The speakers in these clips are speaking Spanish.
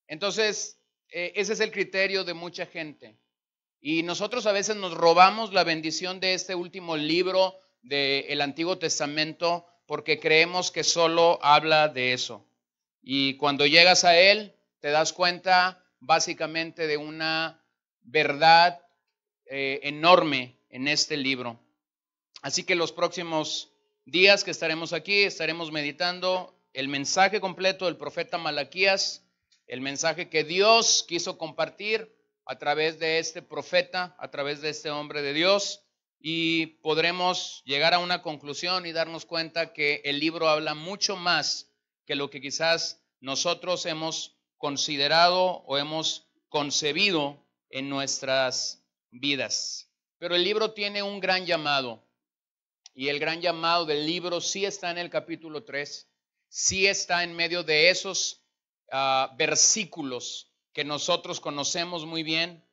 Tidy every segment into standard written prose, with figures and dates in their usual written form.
Entonces, ese es el criterio de mucha gente. Y nosotros a veces nos robamos la bendición de este último libro del Antiguo Testamento porque creemos que solo habla de eso. Y cuando llegas a él, te das cuenta básicamente de una verdad enorme en este libro. Así que los próximos días que estaremos aquí, estaremos meditando el mensaje completo del profeta Malaquías, el mensaje que Dios quiso compartir a través de este profeta, a través de este hombre de Dios, y podremos llegar a una conclusión y darnos cuenta que el libro habla mucho más que lo que quizás nosotros hemos considerado o hemos concebido en nuestras vidas. Pero el libro tiene un gran llamado, y el gran llamado del libro sí está en el capítulo 3, sí está en medio de esos versículos que nosotros conocemos muy bien,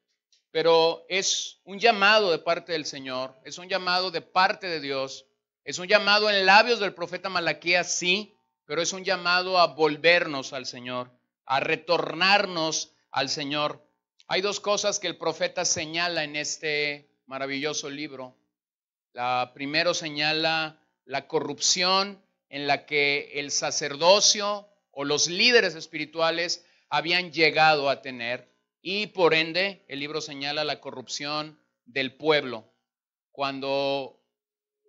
pero es un llamado de parte del Señor, es un llamado de parte de Dios, es un llamado en labios del profeta Malaquías, sí, pero es un llamado a volvernos al Señor, a retornarnos al Señor. Hay dos cosas que el profeta señala en este maravilloso libro. La primero señala la corrupción en la que el sacerdocio o los líderes espirituales habían llegado a tener, y por ende el libro señala la corrupción del pueblo. Cuando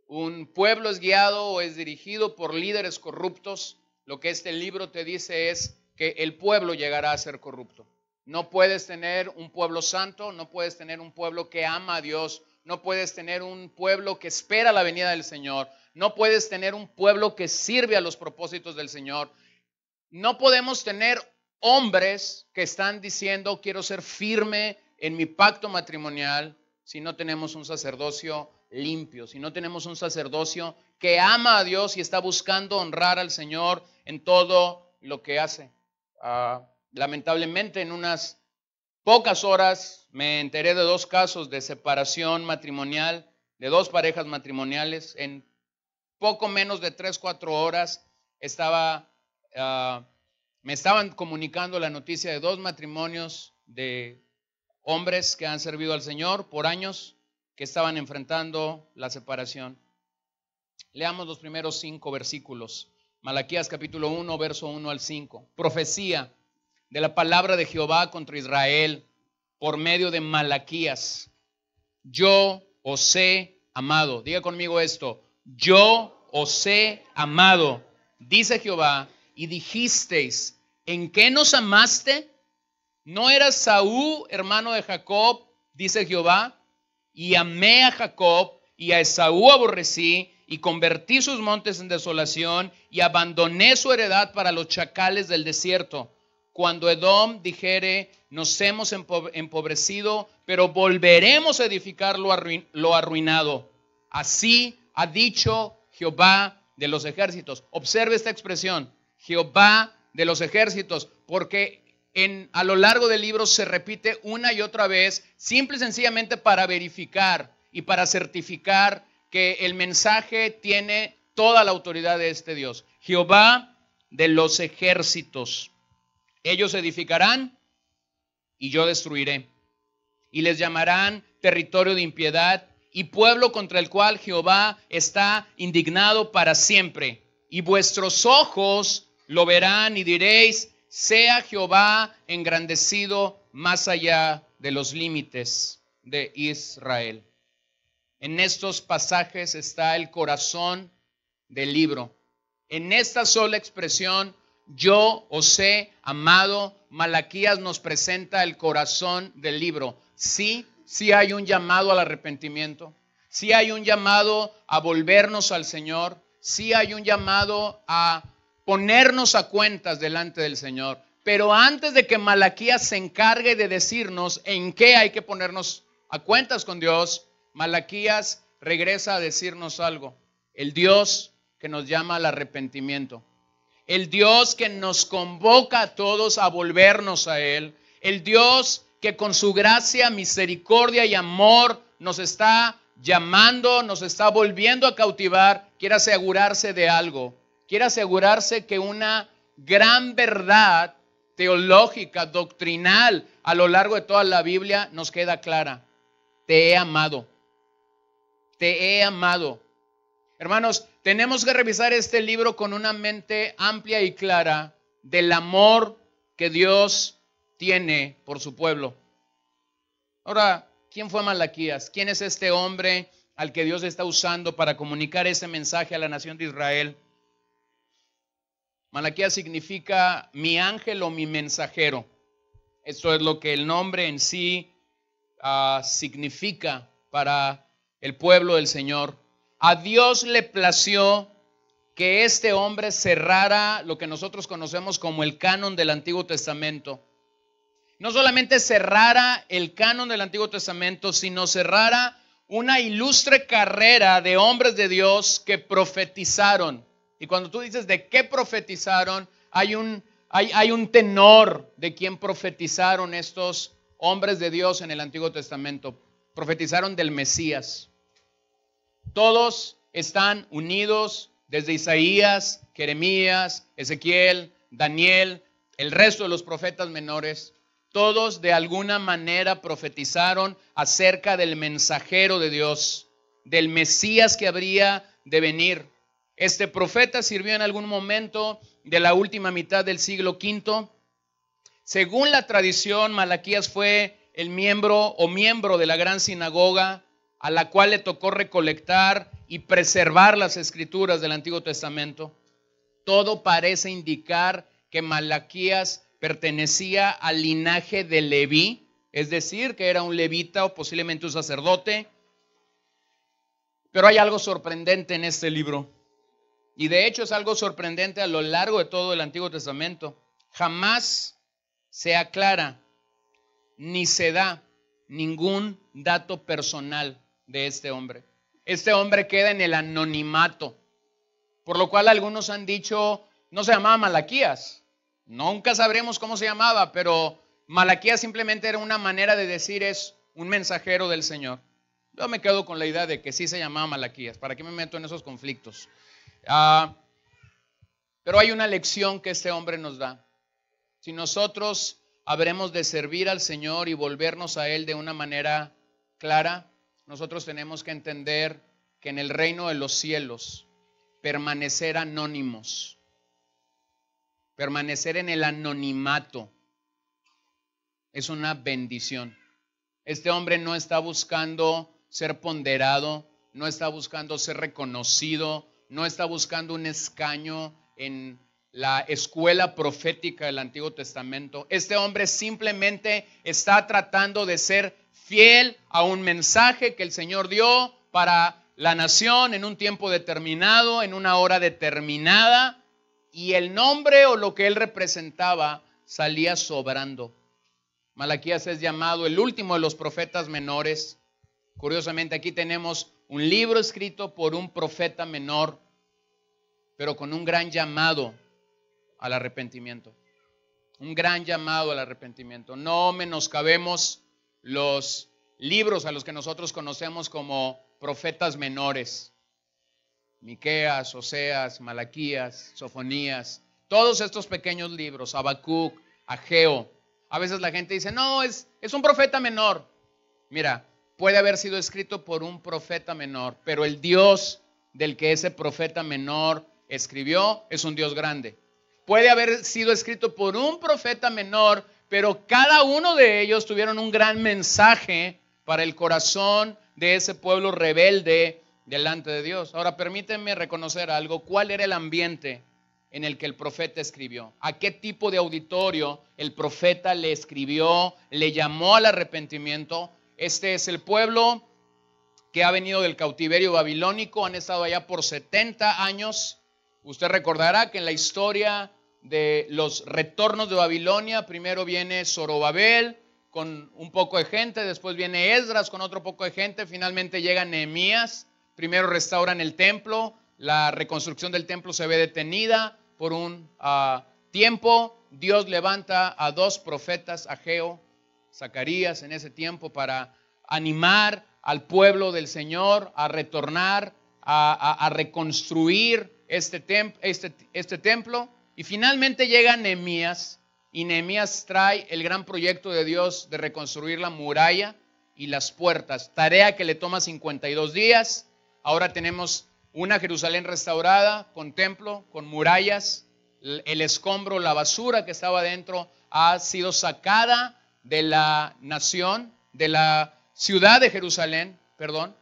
un pueblo es guiado o es dirigido por líderes corruptos, lo que este libro te dice es que el pueblo llegará a ser corrupto. No puedes tener un pueblo santo, no puedes tener un pueblo que ama a Dios, no puedes tener un pueblo que espera la venida del Señor, no puedes tener un pueblo que sirve a los propósitos del Señor. No podemos tener hombres que están diciendo quiero ser firme en mi pacto matrimonial si no tenemos un sacerdocio limpio, si no tenemos un sacerdocio que ama a Dios y está buscando honrar al Señor en todo lo que hace. Lamentablemente en unas pocas horas me enteré de dos casos de separación matrimonial, de dos parejas matrimoniales. En poco menos de 3-4 horas me estaban comunicando la noticia de dos matrimonios de hombres que han servido al Señor por años, que estaban enfrentando la separación. Leamos los primeros 5 versículos. Malaquías capítulo 1, verso 1 al 5. Profecía de la palabra de Jehová contra Israel por medio de Malaquías. Yo os he amado. Diga conmigo esto. Yo os he amado, dice Jehová, y dijisteis, ¿en qué nos amaste? ¿No era Saúl hermano de Jacob? Dice Jehová, y amé a Jacob y a Esaú aborrecí, y convertí sus montes en desolación, y abandoné su heredad para los chacales del desierto. Cuando Edom dijere, nos hemos empobrecido, pero volveremos a edificar lo arruinado. Así ha dicho Jehová de los ejércitos. Observe esta expresión, Jehová de los ejércitos, porque a lo largo del libro se repite una y otra vez, simple y sencillamente para verificar y para certificar que el mensaje tiene toda la autoridad de este Dios. Jehová de los ejércitos. Ellos edificarán y yo destruiré, y les llamarán territorio de impiedad y pueblo contra el cual Jehová está indignado para siempre. Y vuestros ojos lo verán y diréis, sea Jehová engrandecido más allá de los límites de Israel. En estos pasajes está el corazón del libro. En esta sola expresión, yo os he amado, Malaquías nos presenta el corazón del libro. Sí hay un llamado al arrepentimiento, sí hay un llamado a volvernos al Señor, sí hay un llamado a ponernos a cuentas delante del Señor. Pero antes de que Malaquías se encargue de decirnos en qué hay que ponernos a cuentas con Dios, Malaquías regresa a decirnos algo. El Dios que nos llama al arrepentimiento. El Dios que nos convoca a todos a volvernos a Él. El Dios que con su gracia, misericordia y amor nos está llamando, nos está volviendo a cautivar. Quiere asegurarse de algo. Quiere asegurarse que una gran verdad teológica, doctrinal, a lo largo de toda la Biblia, nos queda clara. Te he amado. Te he amado. Hermanos, tenemos que revisar este libro con una mente amplia y clara del amor que Dios tiene por su pueblo. Ahora, ¿quién fue Malaquías? ¿Quién es este hombre al que Dios está usando para comunicar ese mensaje a la nación de Israel? Malaquías significa mi ángel o mi mensajero. Esto es lo que el nombre en sí significa para el pueblo del Señor. A Dios le plació que este hombre cerrara lo que nosotros conocemos como el canon del Antiguo Testamento. No solamente cerrara el canon del Antiguo Testamento, sino cerrara una ilustre carrera de hombres de Dios que profetizaron. Y cuando tú dices de qué profetizaron, hay un tenor de quién profetizaron estos hombres de Dios en el Antiguo Testamento. Profetizaron del Mesías. Todos están unidos desde Isaías, Jeremías, Ezequiel, Daniel, el resto de los profetas menores. Todos de alguna manera profetizaron acerca del mensajero de Dios, del Mesías que habría de venir. Este profeta sirvió en algún momento de la última mitad del siglo V. Según la tradición, Malaquías fue el miembro de la gran sinagoga a la cual le tocó recolectar y preservar las escrituras del Antiguo Testamento. Todo parece indicar que Malaquías pertenecía al linaje de Leví, es decir, que era un levita o posiblemente un sacerdote. Pero hay algo sorprendente en este libro. Y de hecho es algo sorprendente a lo largo de todo el Antiguo Testamento. Jamás se aclara ni se da ningún dato personal de este hombre. Este hombre queda en el anonimato, por lo cual algunos han dicho, no se llamaba Malaquías. Nunca sabremos cómo se llamaba, pero Malaquías simplemente era una manera de decir es un mensajero del Señor. Yo me quedo con la idea de que sí se llamaba Malaquías. ¿Para qué me meto en esos conflictos? Pero hay una lección que este hombre nos da. Si nosotros habremos de servir al Señor y volvernos a Él de una manera clara, nosotros tenemos que entender que en el reino de los cielos permanecer anónimos, permanecer en el anonimato es una bendición. Este hombre no está buscando ser ponderado, no está buscando ser reconocido, no está buscando un escaño en la escuela profética del Antiguo Testamento. Este hombre simplemente está tratando de ser fiel a un mensaje que el Señor dio para la nación en un tiempo determinado, en una hora determinada, y el nombre o lo que él representaba salía sobrando. Malaquías es llamado el último de los profetas menores. Curiosamente, aquí tenemos un libro escrito por un profeta menor, pero con un gran llamado al arrepentimiento. Un gran llamado al arrepentimiento. No menoscabemos los libros a los que nosotros conocemos como profetas menores. Miqueas, Oseas, Malaquías, Sofonías, todos estos pequeños libros, Habacuc, Ageo. A veces la gente dice, no, es un profeta menor. Mira, puede haber sido escrito por un profeta menor, pero el Dios del que ese profeta menor escribió es un Dios grande. Puede haber sido escrito por un profeta menor, pero cada uno de ellos tuvieron un gran mensaje para el corazón de ese pueblo rebelde delante de Dios. Ahora permítanme reconocer algo. ¿Cuál era el ambiente en el que el profeta escribió? ¿A qué tipo de auditorio el profeta le escribió, le llamó al arrepentimiento? Este es el pueblo que ha venido del cautiverio babilónico, han estado allá por 70 años. Usted recordará que en la historia de los retornos de Babilonia, primero viene Zorobabel con un poco de gente, después viene Esdras con otro poco de gente, finalmente llega Nehemías, primero restauran el templo, la reconstrucción del templo se ve detenida por un tiempo. Dios levanta a dos profetas, Ageo, Zacarías, en ese tiempo para animar al pueblo del Señor a retornar, a reconstruir este templo. Y finalmente llega Nehemías, y Nehemías trae el gran proyecto de Dios de reconstruir la muralla y las puertas, tarea que le toma 52 días. Ahora tenemos una Jerusalén restaurada, con templo, con murallas, el escombro, la basura que estaba dentro ha sido sacada de la nación, de la ciudad de Jerusalén, perdón.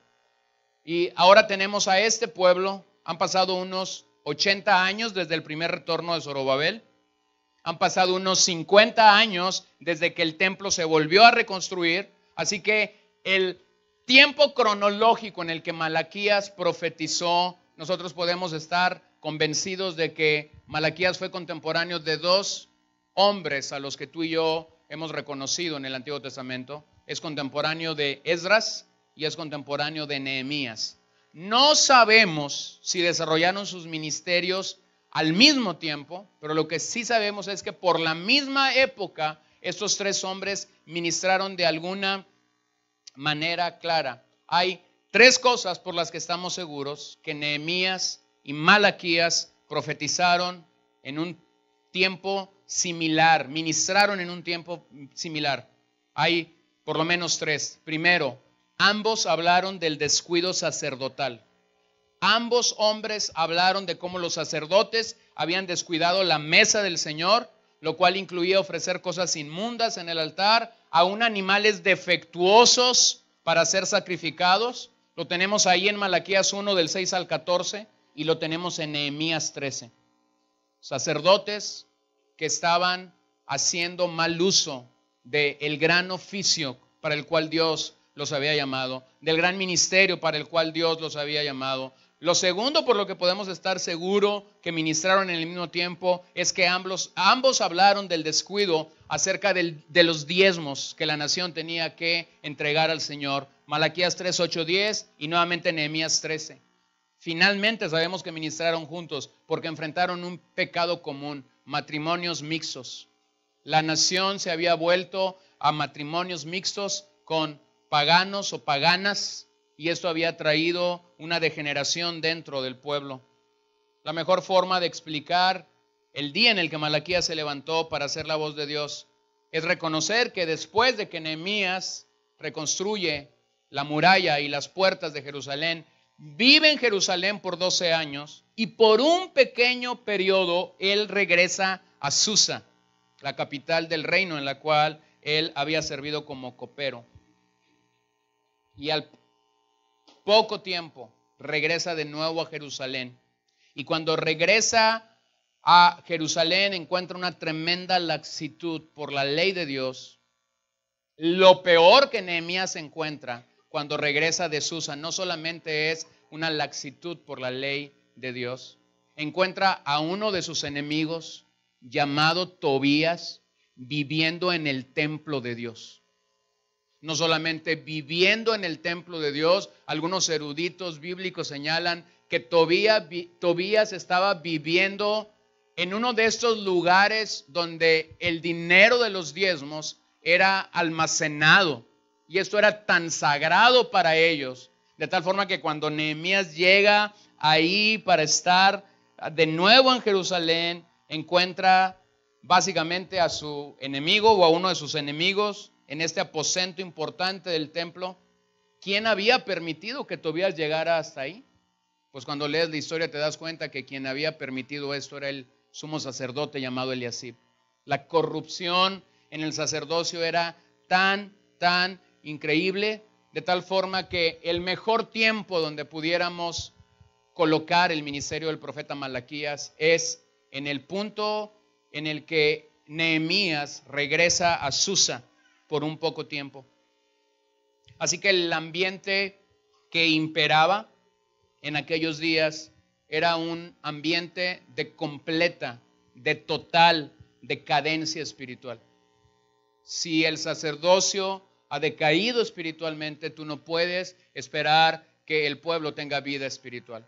Y ahora tenemos a este pueblo, han pasado unos 80 años desde el primer retorno de Zorobabel, han pasado unos 50 años desde que el templo se volvió a reconstruir, así que el tiempo cronológico en el que Malaquías profetizó, nosotros podemos estar convencidos de que Malaquías fue contemporáneo de dos hombres a los que tú y yo hemos reconocido en el Antiguo Testamento. Es contemporáneo de Esdras y es contemporáneo de Nehemías. No sabemos si desarrollaron sus ministerios al mismo tiempo, pero lo que sí sabemos es que por la misma época estos tres hombres ministraron de alguna manera clara. Hay tres cosas por las que estamos seguros que Nehemías y Malaquías profetizaron en un tiempo similar, ministraron en un tiempo similar. Hay por lo menos tres. Primero, ambos hablaron del descuido sacerdotal. Ambos hombres hablaron de cómo los sacerdotes habían descuidado la mesa del Señor, lo cual incluía ofrecer cosas inmundas en el altar, aún animales defectuosos para ser sacrificados. Lo tenemos ahí en Malaquías 1 del 6 al 14 y lo tenemos en Nehemías 13. Sacerdotes que estaban haciendo mal uso del gran oficio para el cual Dios los había llamado, del gran ministerio para el cual Dios los había llamado. Lo segundo por lo que podemos estar seguros que ministraron en el mismo tiempo es que ambos hablaron del descuido acerca de los diezmos que la nación tenía que entregar al Señor. Malaquías 3, 8, 10 y nuevamente Nehemías 13. Finalmente sabemos que ministraron juntos porque enfrentaron un pecado común, matrimonios mixtos. La nación se había vuelto a matrimonios mixtos con paganos o paganas, y esto había traído una degeneración dentro del pueblo. La mejor forma de explicar el día en el que Malaquías se levantó para hacer la voz de Dios es reconocer que después de que Nehemías reconstruye la muralla y las puertas de Jerusalén, vive en Jerusalén por 12 años y por un pequeño periodo él regresa a Susa, la capital del reino en la cual él había servido como copero. Y al poco tiempo regresa de nuevo a Jerusalén. Y cuando regresa a Jerusalén encuentra una tremenda laxitud por la ley de Dios. Lo peor que Nehemías encuentra cuando regresa de Susa no solamente es una laxitud por la ley de Dios, encuentra a uno de sus enemigos llamado Tobías viviendo en el templo de Dios. No solamente viviendo en el templo de Dios, algunos eruditos bíblicos señalan que Tobías estaba viviendo en uno de estos lugares donde el dinero de los diezmos era almacenado. Y esto era tan sagrado para ellos, de tal forma que cuando Nehemías llega ahí para estar de nuevo en Jerusalén, encuentra básicamente a su enemigo o a uno de sus enemigos en este aposento importante del templo. ¿Quién había permitido que Tobías llegara hasta ahí? Pues cuando lees la historia te das cuenta que quien había permitido esto era el sumo sacerdote llamado Eliasib. La corrupción en el sacerdocio era tan increíble, de tal forma que el mejor tiempo donde pudiéramos colocar el ministerio del profeta Malaquías es en el punto en el que Nehemías regresa a Susa por un poco tiempo. Así que el ambiente que imperaba en aquellos días era un ambiente de completa, de total decadencia espiritual. Si el sacerdocio ha decaído espiritualmente, tú no puedes esperar que el pueblo tenga vida espiritual.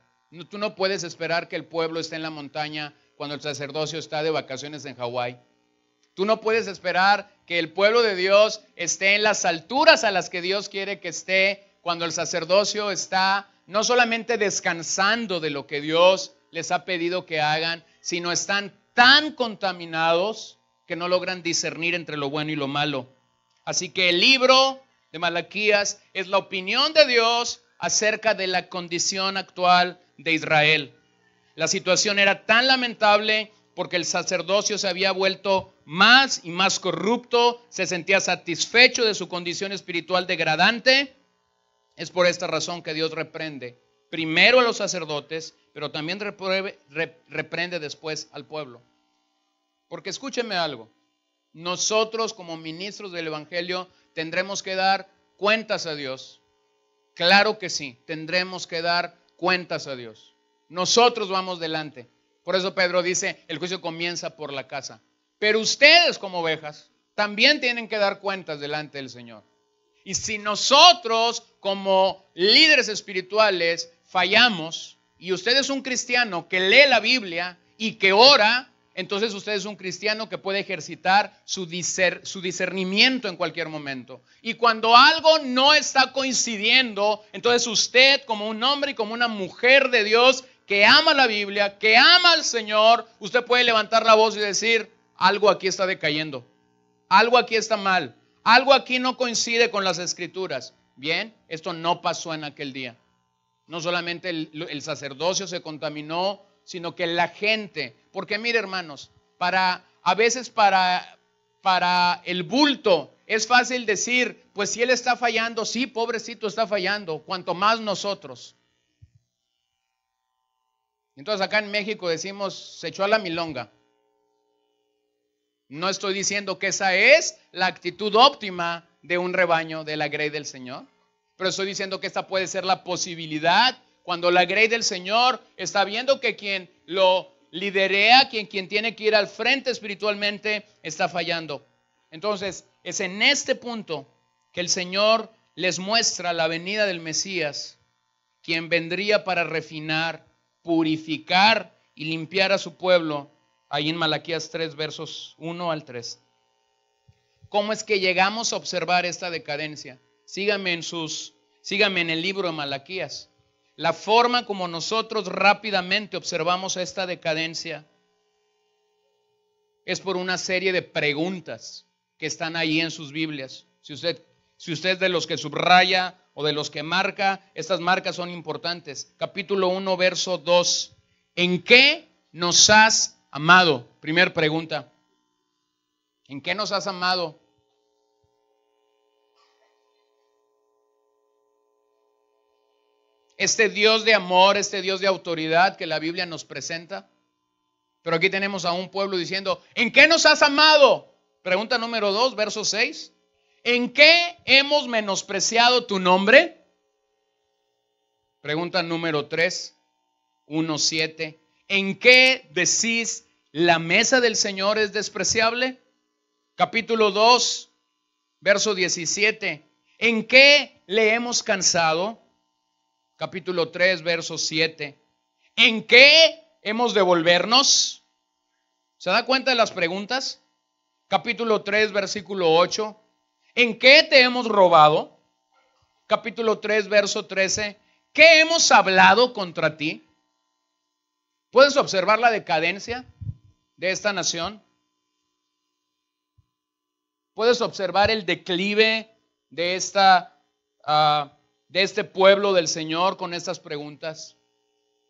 Tú no puedes esperar que el pueblo esté en la montaña cuando el sacerdocio está de vacaciones en Hawái. Tú no puedes esperar que el pueblo de Dios esté en las alturas a las que Dios quiere que esté cuando el sacerdocio está no solamente descansando de lo que Dios les ha pedido que hagan, sino están tan contaminados que no logran discernir entre lo bueno y lo malo. Así que el libro de Malaquías es la opinión de Dios acerca de la condición actual de Israel. La situación era tan lamentable porque el sacerdocio se había vuelto más y más corrupto, se sentía satisfecho de su condición espiritual degradante. Es por esta razón que Dios reprende primero a los sacerdotes, pero también reprende después al pueblo. Porque escúcheme algo, nosotros como ministros del Evangelio tendremos que dar cuentas a Dios. Claro que sí, tendremos que dar cuentas a Dios. Nosotros vamos delante. Por eso Pedro dice, el juicio comienza por la casa. Pero ustedes como ovejas también tienen que dar cuentas delante del Señor. Y si nosotros como líderes espirituales fallamos, y usted es un cristiano que lee la Biblia y que ora, entonces usted es un cristiano que puede ejercitar su discernimiento en cualquier momento. Y cuando algo no está coincidiendo, entonces usted como un hombre y como una mujer de Dios que ama la Biblia, que ama al Señor, usted puede levantar la voz y decir, algo aquí está decayendo, algo aquí está mal, algo aquí no coincide con las Escrituras. Bien, esto no pasó en aquel día. No solamente el sacerdocio se contaminó, sino que la gente, porque mire hermanos, a veces para el bulto es fácil decir, pues si él está fallando, sí, pobrecito está fallando, cuanto más nosotros. Entonces acá en México decimos, se echó a la milonga. No estoy diciendo que esa es la actitud óptima de un rebaño de la grey del Señor, pero estoy diciendo que esta puede ser la posibilidad cuando la grey del Señor está viendo que quien lo liderea, quien tiene que ir al frente espiritualmente, está fallando. Entonces, es en este punto que el Señor les muestra la venida del Mesías, quien vendría para refinar, purificar y limpiar a su pueblo, ahí en Malaquías 3, versos 1 al 3. ¿Cómo es que llegamos a observar esta decadencia? Síganme en el libro de Malaquías. La forma como nosotros rápidamente observamos esta decadencia es por una serie de preguntas que están ahí en sus Biblias. Si usted es de los que subraya o de los que marca, estas marcas son importantes. Capítulo 1, verso 2. ¿En qué nos has amado? Primer pregunta. ¿En qué nos has amado? Este Dios de amor, este Dios de autoridad que la Biblia nos presenta. Pero aquí tenemos a un pueblo diciendo, ¿en qué nos has amado? Pregunta número 2, verso 6. ¿En qué hemos menospreciado tu nombre? Pregunta número 3, 1:7. ¿En qué decís la mesa del Señor es despreciable? Capítulo 2, verso 17. ¿En qué le hemos cansado? Capítulo 3, verso 7. ¿En qué hemos de volvernos? ¿Se da cuenta de las preguntas? Capítulo 3, versículo 8. ¿En qué te hemos robado? Capítulo 3, verso 13. ¿Qué hemos hablado contra ti? ¿Puedes observar la decadencia de esta nación? ¿Puedes observar el declive de este pueblo del Señor con estas preguntas?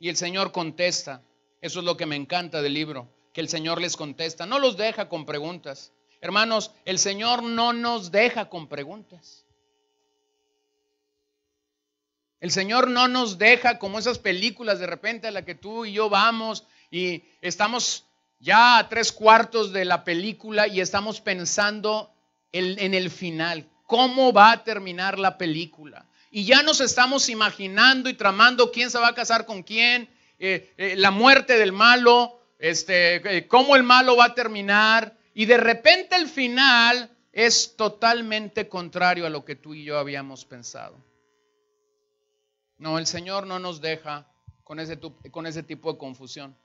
Y el Señor contesta. Eso es lo que me encanta del libro, que el Señor les contesta. No los deja con preguntas. Hermanos, el Señor no nos deja con preguntas. El Señor no nos deja como esas películas de repente a la que tú y yo vamos y estamos ya a 3/4 de la película y estamos pensando en el final. ¿Cómo va a terminar la película? Y ya nos estamos imaginando y tramando quién se va a casar con quién, la muerte del malo, cómo el malo va a terminar. Y de repente el final es totalmente contrario a lo que tú y yo habíamos pensado. No, el Señor no nos deja con ese tipo de confusión.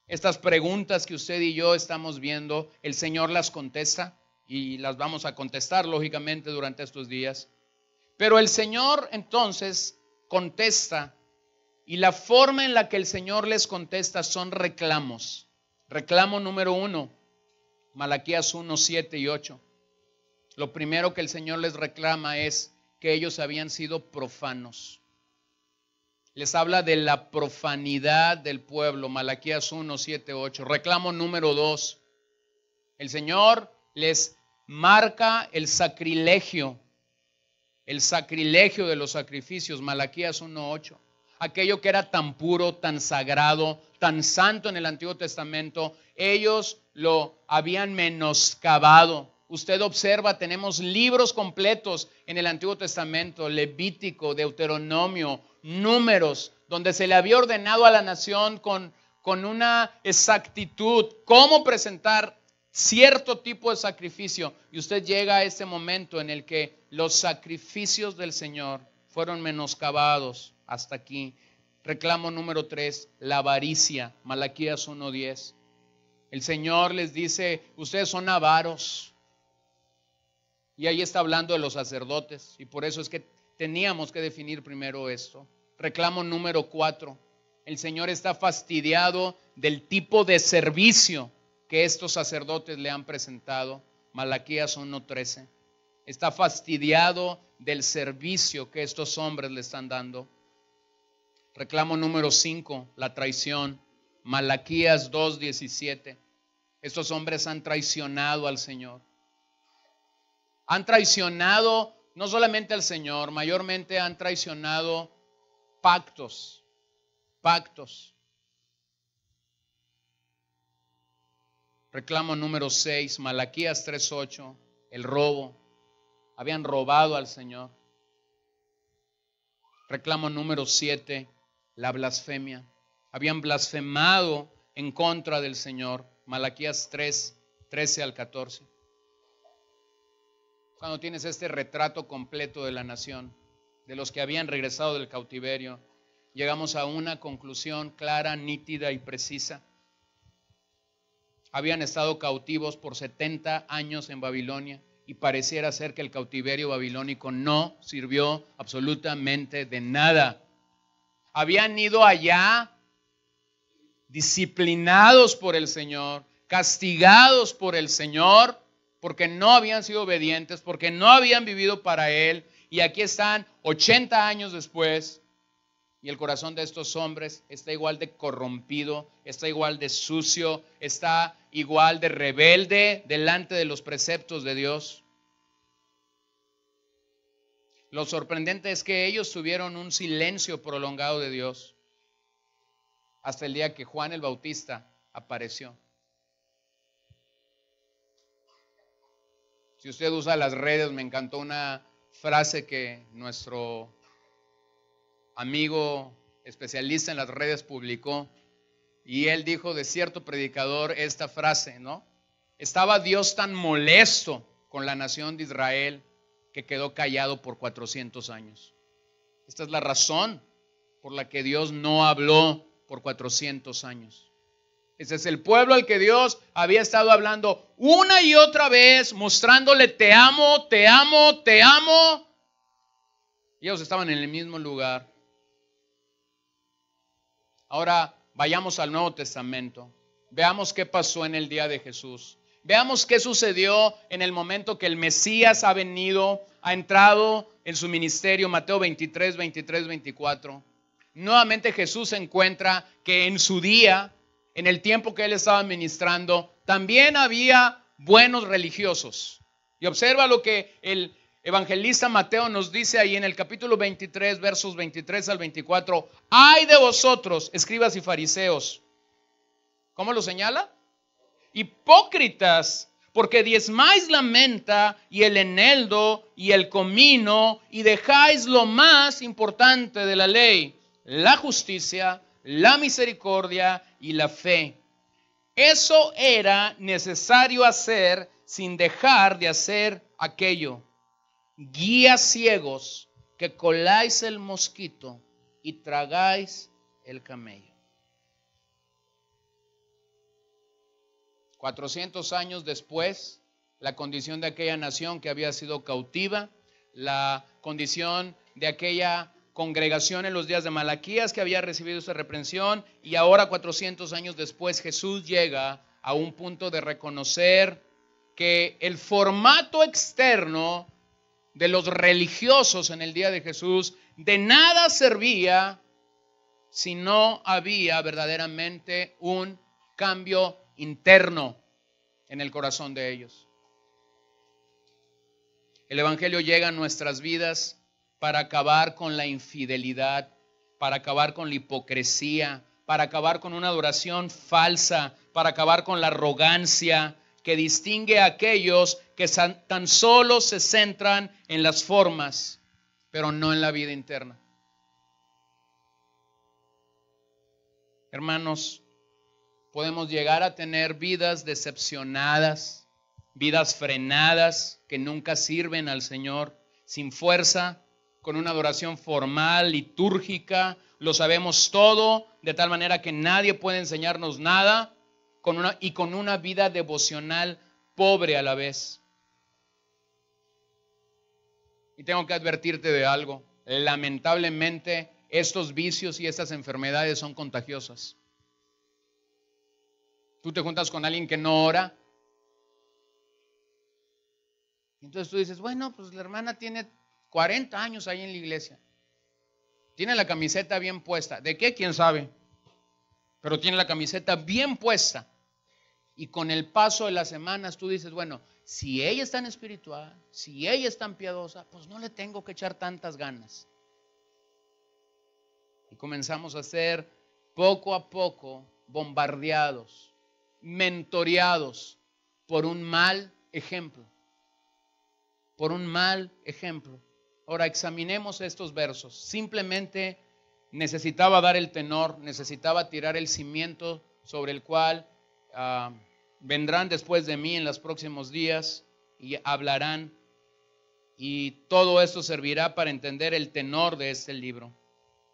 Estas preguntas que usted y yo estamos viendo, el Señor las contesta y las vamos a contestar lógicamente durante estos días. Pero el Señor entonces contesta y la forma en la que el Señor les contesta son reclamos. Reclamo número 1. Malaquías 1, 7 y 8. Lo primero que el Señor les reclama es que ellos habían sido profanos. Les habla de la profanidad del pueblo, Malaquías 1, 7, 8. Reclamo número 2. El Señor les marca el sacrilegio de los sacrificios, Malaquías 1, 8. Aquello que era tan puro, tan sagrado, tan santo en el Antiguo Testamento, ellos lo habían menoscabado. Usted observa, tenemos libros completos en el Antiguo Testamento, Levítico, Deuteronomio, Números, donde se le había ordenado a la nación con una exactitud cómo presentar cierto tipo de sacrificio. Y usted llega a este momento en el que los sacrificios del Señor fueron menoscabados hasta aquí. Reclamo número 3, la avaricia, Malaquías 1:10. El Señor les dice, ustedes son avaros. Y ahí está hablando de los sacerdotes. Y por eso es que teníamos que definir primero esto. Reclamo número 4. El Señor está fastidiado del tipo de servicio que estos sacerdotes le han presentado. Malaquías 1:13. Está fastidiado del servicio que estos hombres le están dando. Reclamo número 5, la traición. Malaquías 2:17. Estos hombres han traicionado al Señor. Han traicionado no solamente al Señor, mayormente han traicionado pactos. Reclamo número 6, Malaquías 3:8, el robo. Habían robado al Señor. Reclamo número 7, la blasfemia. Habían blasfemado en contra del Señor. Malaquías 3, 13 al 14. Cuando tienes este retrato completo de la nación, de los que habían regresado del cautiverio, llegamos a una conclusión clara, nítida y precisa. Habían estado cautivos por 70 años en Babilonia y pareciera ser que el cautiverio babilónico no sirvió absolutamente de nada. Habían ido allá disciplinados por el Señor, castigados por el Señor, porque no habían sido obedientes, porque no habían vivido para Él. Y aquí están 80 años después y el corazón de estos hombres está igual de corrompido, está igual de sucio, está igual de rebelde delante de los preceptos de Dios. Lo sorprendente es que ellos tuvieron un silencio prolongado de Dios hasta el día que Juan el Bautista apareció. Si usted usa las redes, me encantó una frase que nuestro amigo especialista en las redes publicó, y él dijo de cierto predicador esta frase, ¿no? Estaba Dios tan molesto con la nación de Israel que quedó callado por 400 años. Esta es la razón por la que Dios no habló por 400 años. Ese es el pueblo al que Dios había estado hablando una y otra vez, mostrándole te amo, te amo, te amo. Y ellos estaban en el mismo lugar. Ahora vayamos al Nuevo Testamento. Veamos qué pasó en el día de Jesús. Veamos qué sucedió en el momento que el Mesías ha venido, ha entrado en su ministerio. Mateo 23, 23, 24. Nuevamente Jesús se encuentra que en su día, en el tiempo que él estaba ministrando, también había buenos religiosos. Y observa lo que el evangelista Mateo nos dice ahí en el capítulo 23, versos 23 al 24. ¡Ay de vosotros, escribas y fariseos! ¿Cómo lo señala? Hipócritas, porque diezmáis la menta y el eneldo y el comino y dejáis lo más importante de la ley, la justicia, la misericordia y la fe. Eso era necesario hacer sin dejar de hacer aquello. Guías ciegos que coláis el mosquito y tragáis el camello. 400 años después, la condición de aquella nación que había sido cautiva, la condición de aquella congregación en los días de Malaquías que había recibido esa reprensión, y ahora 400 años después Jesús llega a un punto de reconocer que el formato externo de los religiosos en el día de Jesús de nada servía si no había verdaderamente un cambio interno en el corazón de ellos. El Evangelio llega a nuestras vidas para acabar con la infidelidad, para acabar con la hipocresía, para acabar con una adoración falsa, para acabar con la arrogancia que distingue a aquellos que tan solo se centran en las formas, pero no en la vida interna. Hermanos, podemos llegar a tener vidas decepcionadas, vidas frenadas que nunca sirven al Señor, sin fuerza, con una adoración formal, litúrgica, lo sabemos todo, de tal manera que nadie puede enseñarnos nada, con una vida devocional pobre a la vez. Y tengo que advertirte de algo. Lamentablemente, estos vicios y estas enfermedades son contagiosas. Tú te juntas con alguien que no ora. Entonces tú dices, bueno, pues la hermana tiene 40 años ahí en la iglesia. Tiene la camiseta bien puesta. ¿De qué? ¿Quién sabe? Pero tiene la camiseta bien puesta. Y con el paso de las semanas tú dices, bueno, si ella es tan espiritual, si ella es tan piadosa, pues no le tengo que echar tantas ganas. Y comenzamos a ser poco a poco bombardeados, mentoreados por un mal ejemplo. Por un mal ejemplo. Ahora examinemos estos versos. Simplemente necesitaba dar el tenor, necesitaba tirar el cimiento sobre el cual vendrán después de mí en los próximos días y hablarán. Y todo esto servirá para entender el tenor de este libro.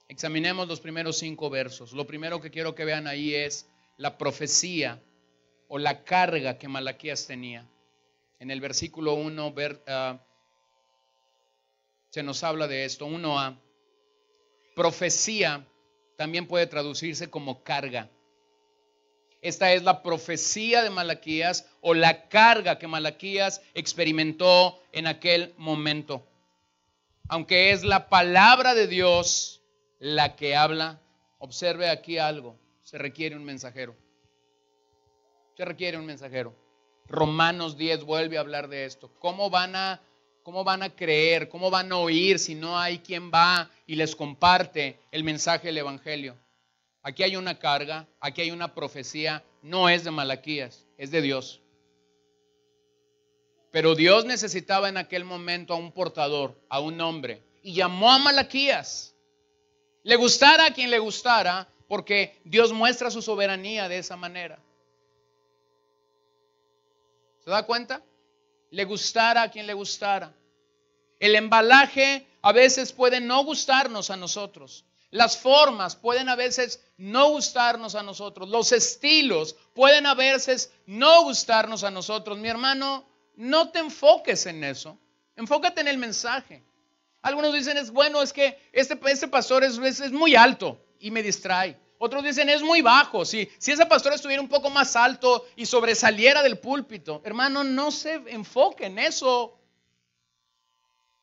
Examinemos los primeros 5 versos. Lo primero que quiero que vean ahí es la profecía o la carga que Malaquías tenía. En el versículo 1 se nos habla de esto. 1a. Profecía también puede traducirse como carga. Esta es la profecía de Malaquías o la carga que Malaquías experimentó en aquel momento. Aunque es la palabra de Dios la que habla, observe aquí algo. Se requiere un mensajero. Se requiere un mensajero. Romanos 10 vuelve a hablar de esto. ¿Cómo van a creer? ¿Cómo van a oír si no hay quien va y les comparte el mensaje del Evangelio? Aquí hay una carga, aquí hay una profecía, no es de Malaquías, es de Dios. Pero Dios necesitaba en aquel momento a un portador, a un hombre, y llamó a Malaquías. Le gustara a quien le gustara, porque Dios muestra su soberanía de esa manera. ¿Se da cuenta? Le gustara a quien le gustara. El embalaje a veces puede no gustarnos a nosotros. Las formas pueden a veces no gustarnos a nosotros. Los estilos pueden a veces no gustarnos a nosotros. Mi hermano, no te enfoques en eso. Enfócate en el mensaje. Algunos dicen, es que este pastor es muy alto y me distrae. Otros dicen, es muy bajo. Si ese pastor estuviera un poco más alto y sobresaliera del púlpito. Hermano, no se enfoque en eso.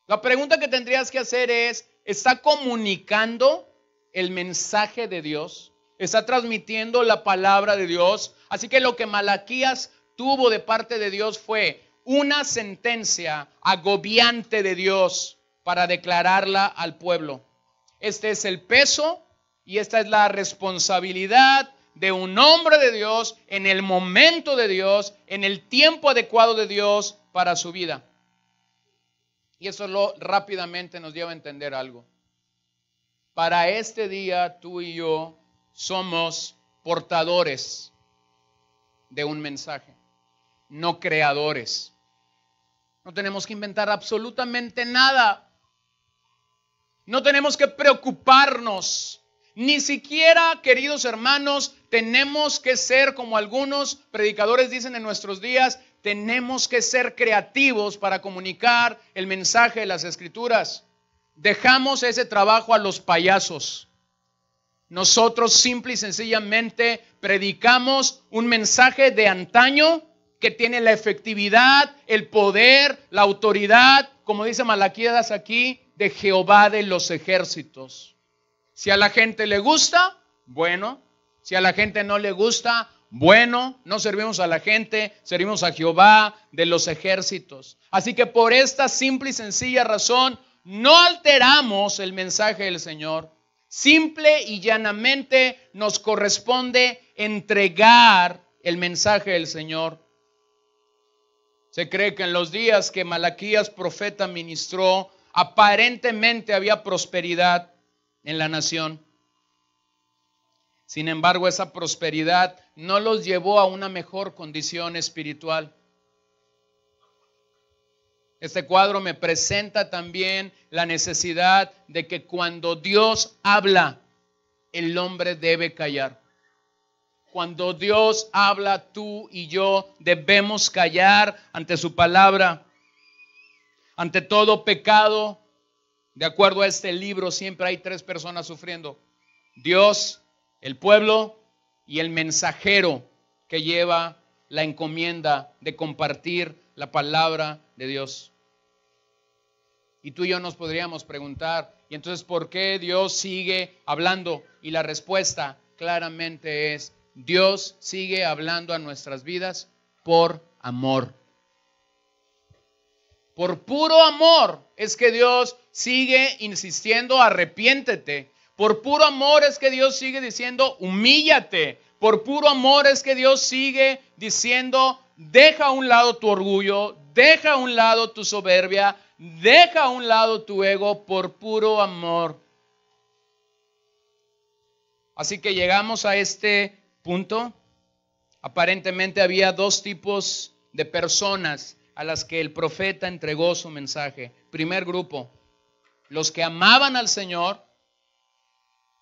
La pregunta que tendrías que hacer es, ¿está comunicando el mensaje de Dios? ¿Está transmitiendo la palabra de Dios? Así que lo que Malaquías tuvo de parte de Dios fue una sentencia agobiante de Dios para declararla al pueblo. Este es el peso y esta es la responsabilidad de un hombre de Dios en el momento de Dios, en el tiempo adecuado de Dios para su vida. Y eso rápidamente nos lleva a entender algo. Para este día, tú y yo somos portadores de un mensaje, no creadores. No tenemos que inventar absolutamente nada. No tenemos que preocuparnos. Ni siquiera, queridos hermanos, tenemos que ser como algunos predicadores dicen en nuestros días, tenemos que ser creativos para comunicar el mensaje de las Escrituras. Dejamos ese trabajo a los payasos. Nosotros simple y sencillamente predicamos un mensaje de antaño que tiene la efectividad, el poder, la autoridad, como dice Malaquías aquí, de Jehová de los ejércitos. Si a la gente le gusta, bueno. Si a la gente no le gusta, bueno. No servimos a la gente, servimos a Jehová de los ejércitos. Así que por esta simple y sencilla razón, no alteramos el mensaje del Señor. Simple y llanamente nos corresponde entregar el mensaje del Señor. Se cree que en los días que Malaquías profeta ministró, aparentemente había prosperidad en la nación. Sin embargo, esa prosperidad no los llevó a una mejor condición espiritual. Este cuadro me presenta también la necesidad de que cuando Dios habla, el hombre debe callar. Cuando Dios habla, tú y yo debemos callar ante su palabra. Ante todo pecado, de acuerdo a este libro, siempre hay 3 personas sufriendo: Dios, el pueblo y el mensajero que lleva la encomienda de compartir la palabra de Dios. Y tú y yo nos podríamos preguntar, ¿y entonces por qué Dios sigue hablando? Y la respuesta claramente es: Dios sigue hablando a nuestras vidas por amor. Por puro amor es que Dios sigue insistiendo, arrepiéntete. Por puro amor es que Dios sigue diciendo, humíllate. Por puro amor es que Dios sigue diciendo, deja a un lado tu orgullo, deja a un lado tu soberbia, deja a un lado tu ego, por puro amor. Así que llegamos a este punto. Aparentemente había 2 tipos de personas a las que el profeta entregó su mensaje. Primer grupo, los que amaban al Señor,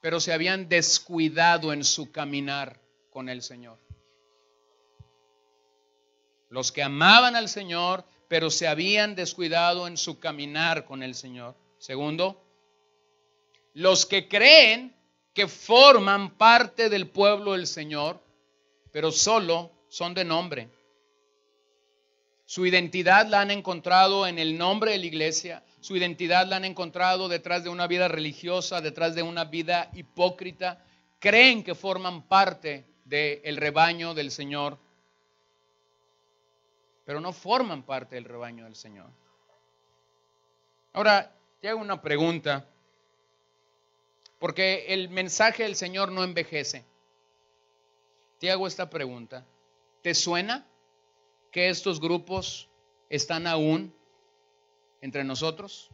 pero se habían descuidado en su caminar con el Señor. Los que amaban al Señor, pero se habían descuidado en su caminar con el Señor. Segundo, los que creen que forman parte del pueblo del Señor, pero solo son de nombre. Su identidad la han encontrado en el nombre de la iglesia. Su identidad la han encontrado detrás de una vida religiosa, detrás de una vida hipócrita. Creen que forman parte del rebaño del Señor, pero no forman parte del rebaño del Señor. Ahora, te hago una pregunta, porque el mensaje del Señor no envejece. Te hago esta pregunta. ¿Te suena que estos grupos están aún entre nosotros?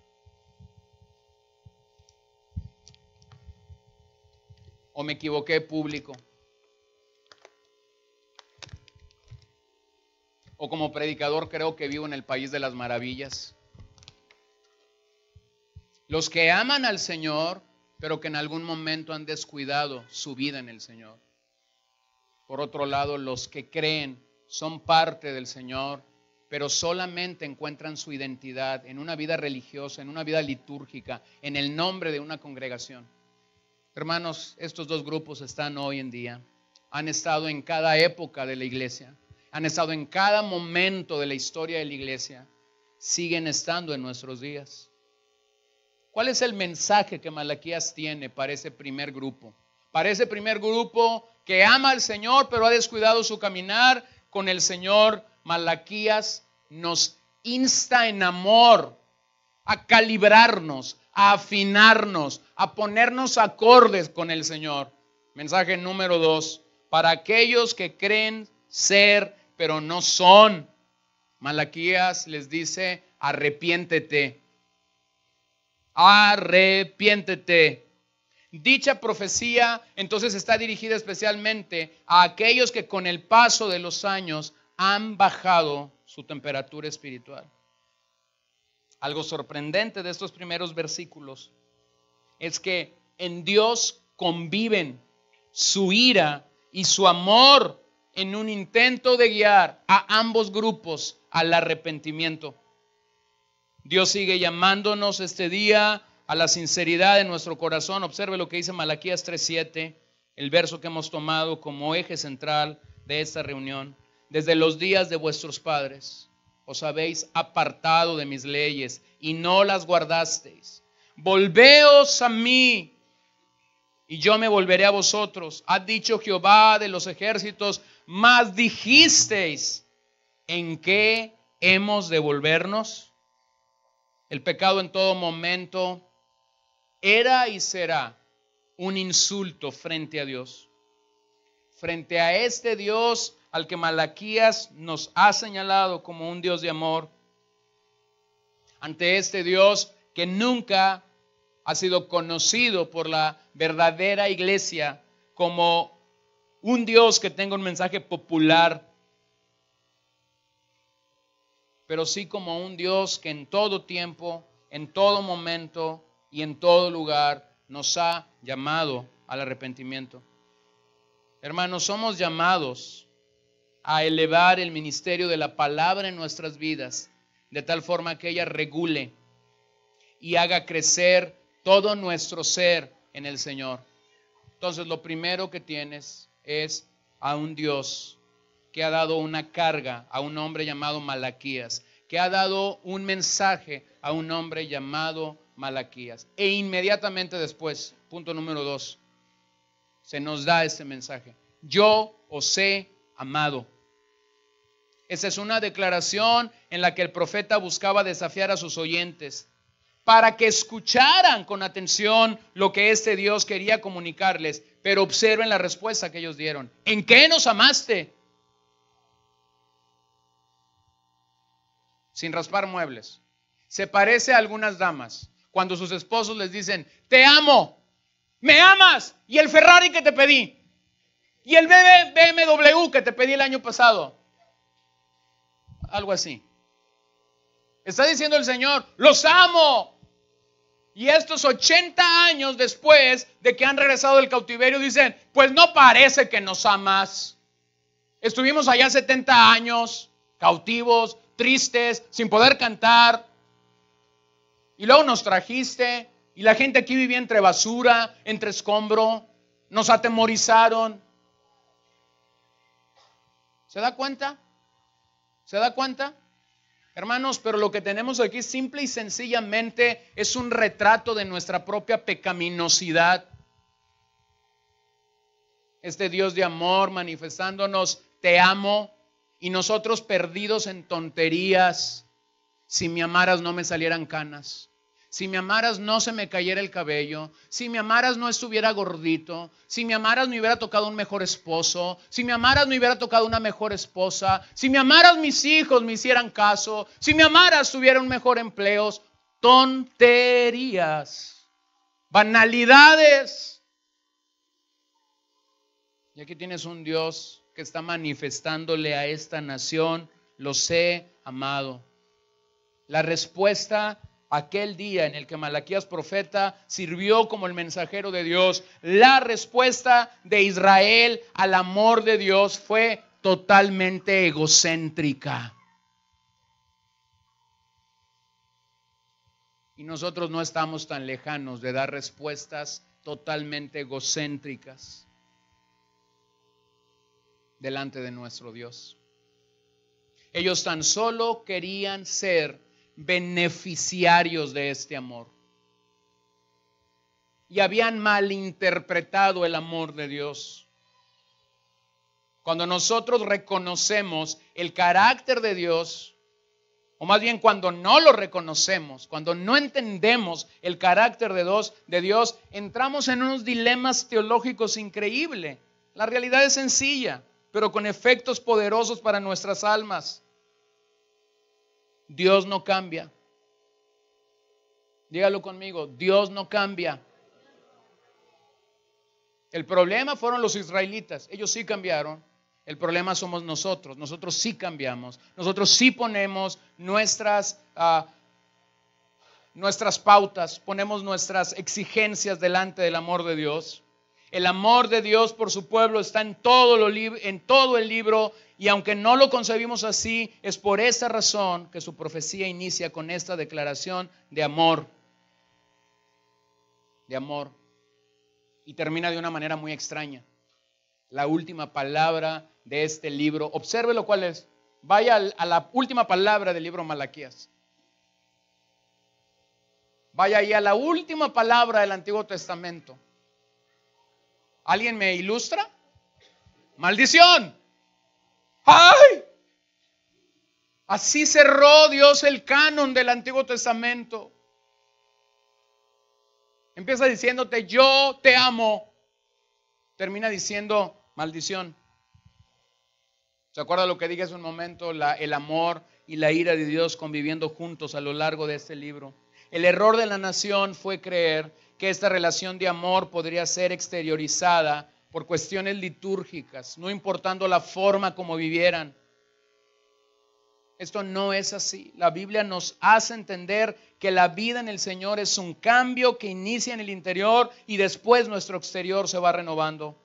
¿O me equivoqué, público? ¿O como predicador creo que vivo en el país de las maravillas? Los que aman al Señor, pero que en algún momento han descuidado su vida en el Señor. Por otro lado, los que creen son parte del Señor, pero solamente encuentran su identidad en una vida religiosa, en una vida litúrgica, en el nombre de una congregación. Hermanos, estos 2 grupos están hoy en día. Han estado en cada época de la iglesia. Han estado en cada momento de la historia de la iglesia. Siguen estando en nuestros días. ¿Cuál es el mensaje que Malaquías tiene para ese primer grupo? Para ese primer grupo que ama al Señor, pero ha descuidado su caminar con el Señor. Malaquías nos insta en amor a calibrarnos, a afinarnos, a ponernos acordes con el Señor. Mensaje número 2, para aquellos que creen ser, pero no son. Malaquías les dice, arrepiéntete. Arrepiéntete. Dicha profecía entonces está dirigida especialmente a aquellos que con el paso de los años han bajado su temperatura espiritual. Algo sorprendente de estos primeros versículos es que en Dios conviven su ira y su amor en un intento de guiar a ambos grupos al arrepentimiento. Dios sigue llamándonos este día a la sinceridad de nuestro corazón. Observe lo que dice Malaquías 3:7, el verso que hemos tomado como eje central de esta reunión. desde los días de vuestros padres. Os habéis apartado de mis leyes y no las guardasteis. Volveos a mí y yo me volveré a vosotros. Ha dicho Jehová de los ejércitos, mas dijisteis, ¿en qué hemos de volvernos? El pecado en todo momento era y será un insulto frente a Dios. Frente a este Dios al que Malaquías nos ha señalado como un Dios de amor. Ante este Dios que nunca ha sido conocido por la verdadera iglesia como un Dios que tenga un mensaje popular, pero sí como un Dios que en todo tiempo, en todo momento y en todo lugar nos ha llamado al arrepentimiento. Hermanos, somos llamados a elevar el ministerio de la palabra en nuestras vidas, de tal forma que ella regule y haga crecer todo nuestro ser en el Señor. Entonces, lo primero que tienes es a un Dios que ha dado una carga a un hombre llamado Malaquías, que ha dado un mensaje a un hombre llamado Malaquías. E inmediatamente después, punto número 2, se nos da este mensaje. Yo os he amado. Esa es una declaración en la que el profeta buscaba desafiar a sus oyentes para que escucharan con atención lo que este Dios quería comunicarles. Pero observen la respuesta que ellos dieron. ¿En qué nos amaste? Sin raspar muebles. Se parece a algunas damas cuando sus esposos les dicen, te amo, me amas, y el Ferrari que te pedí, y el BMW que te pedí el año pasado. Algo así. Está diciendo el Señor, los amo. Y estos 80 años después de que han regresado del cautiverio dicen, pues no parece que nos amas. Estuvimos allá 70 años, cautivos, tristes, sin poder cantar. Y luego nos trajiste y la gente aquí vivía entre basura, entre escombro. Nos atemorizaron. ¿Se da cuenta? ¿Se da cuenta? Hermanos, pero lo que tenemos aquí simple y sencillamente es un retrato de nuestra propia pecaminosidad. Este Dios de amor manifestándonos, te amo, y nosotros perdidos en tonterías. Si me amaras no me salieran canas. Si me amaras no se me cayera el cabello. Si me amaras no estuviera gordito. Si me amaras me hubiera tocado un mejor esposo. Si me amaras me hubiera tocado una mejor esposa. Si me amaras mis hijos me hicieran caso. Si me amaras tuviera un mejor empleo. Tonterías. Banalidades. Y aquí tienes un Dios que está manifestándole a esta nación, los he amado. La respuesta aquel día en el que Malaquías profeta sirvió como el mensajero de Dios, la respuesta de Israel al amor de Dios fue totalmente egocéntrica. Y nosotros no estamos tan lejanos de dar respuestas totalmente egocéntricas delante de nuestro Dios. Ellos tan solo querían ser beneficiarios de este amor. Y habían malinterpretado el amor de Dios. Cuando nosotros reconocemos el carácter de Dios, o más bien cuando no lo reconocemos, cuando no entendemos el carácter de Dios, entramos en unos dilemas teológicos increíbles. La realidad es sencilla, pero con efectos poderosos para nuestras almas. Dios no cambia. Dígalo conmigo, Dios no cambia. El problema fueron los israelitas, ellos sí cambiaron. El problema somos nosotros sí cambiamos. Nosotros sí ponemos nuestras pautas, ponemos nuestras exigencias delante del amor de Dios. El amor de Dios por su pueblo está en todo el libro, y aunque no lo concebimos así, es por esa razón que su profecía inicia con esta declaración de amor. De amor. Y termina de una manera muy extraña. La última palabra de este libro. Observe lo cual es. Vaya a la última palabra del libro Malaquías. Vaya ahí a la última palabra del Antiguo Testamento. ¿Alguien me ilustra? ¡Maldición! ¡Ay! Así cerró Dios el canon del Antiguo Testamento. Empieza diciéndote, yo te amo. Termina diciendo, maldición. ¿Se acuerda lo que dije hace un momento? El amor y la ira de Dios conviviendo juntos a lo largo de este libro. El error de la nación fue creer que esta relación de amor podría ser exteriorizada por cuestiones litúrgicas, no importando la forma como vivieran. Esto no es así. La Biblia nos hace entender que la vida en el Señor es un cambio que inicia en el interior y después nuestro exterior se va renovando.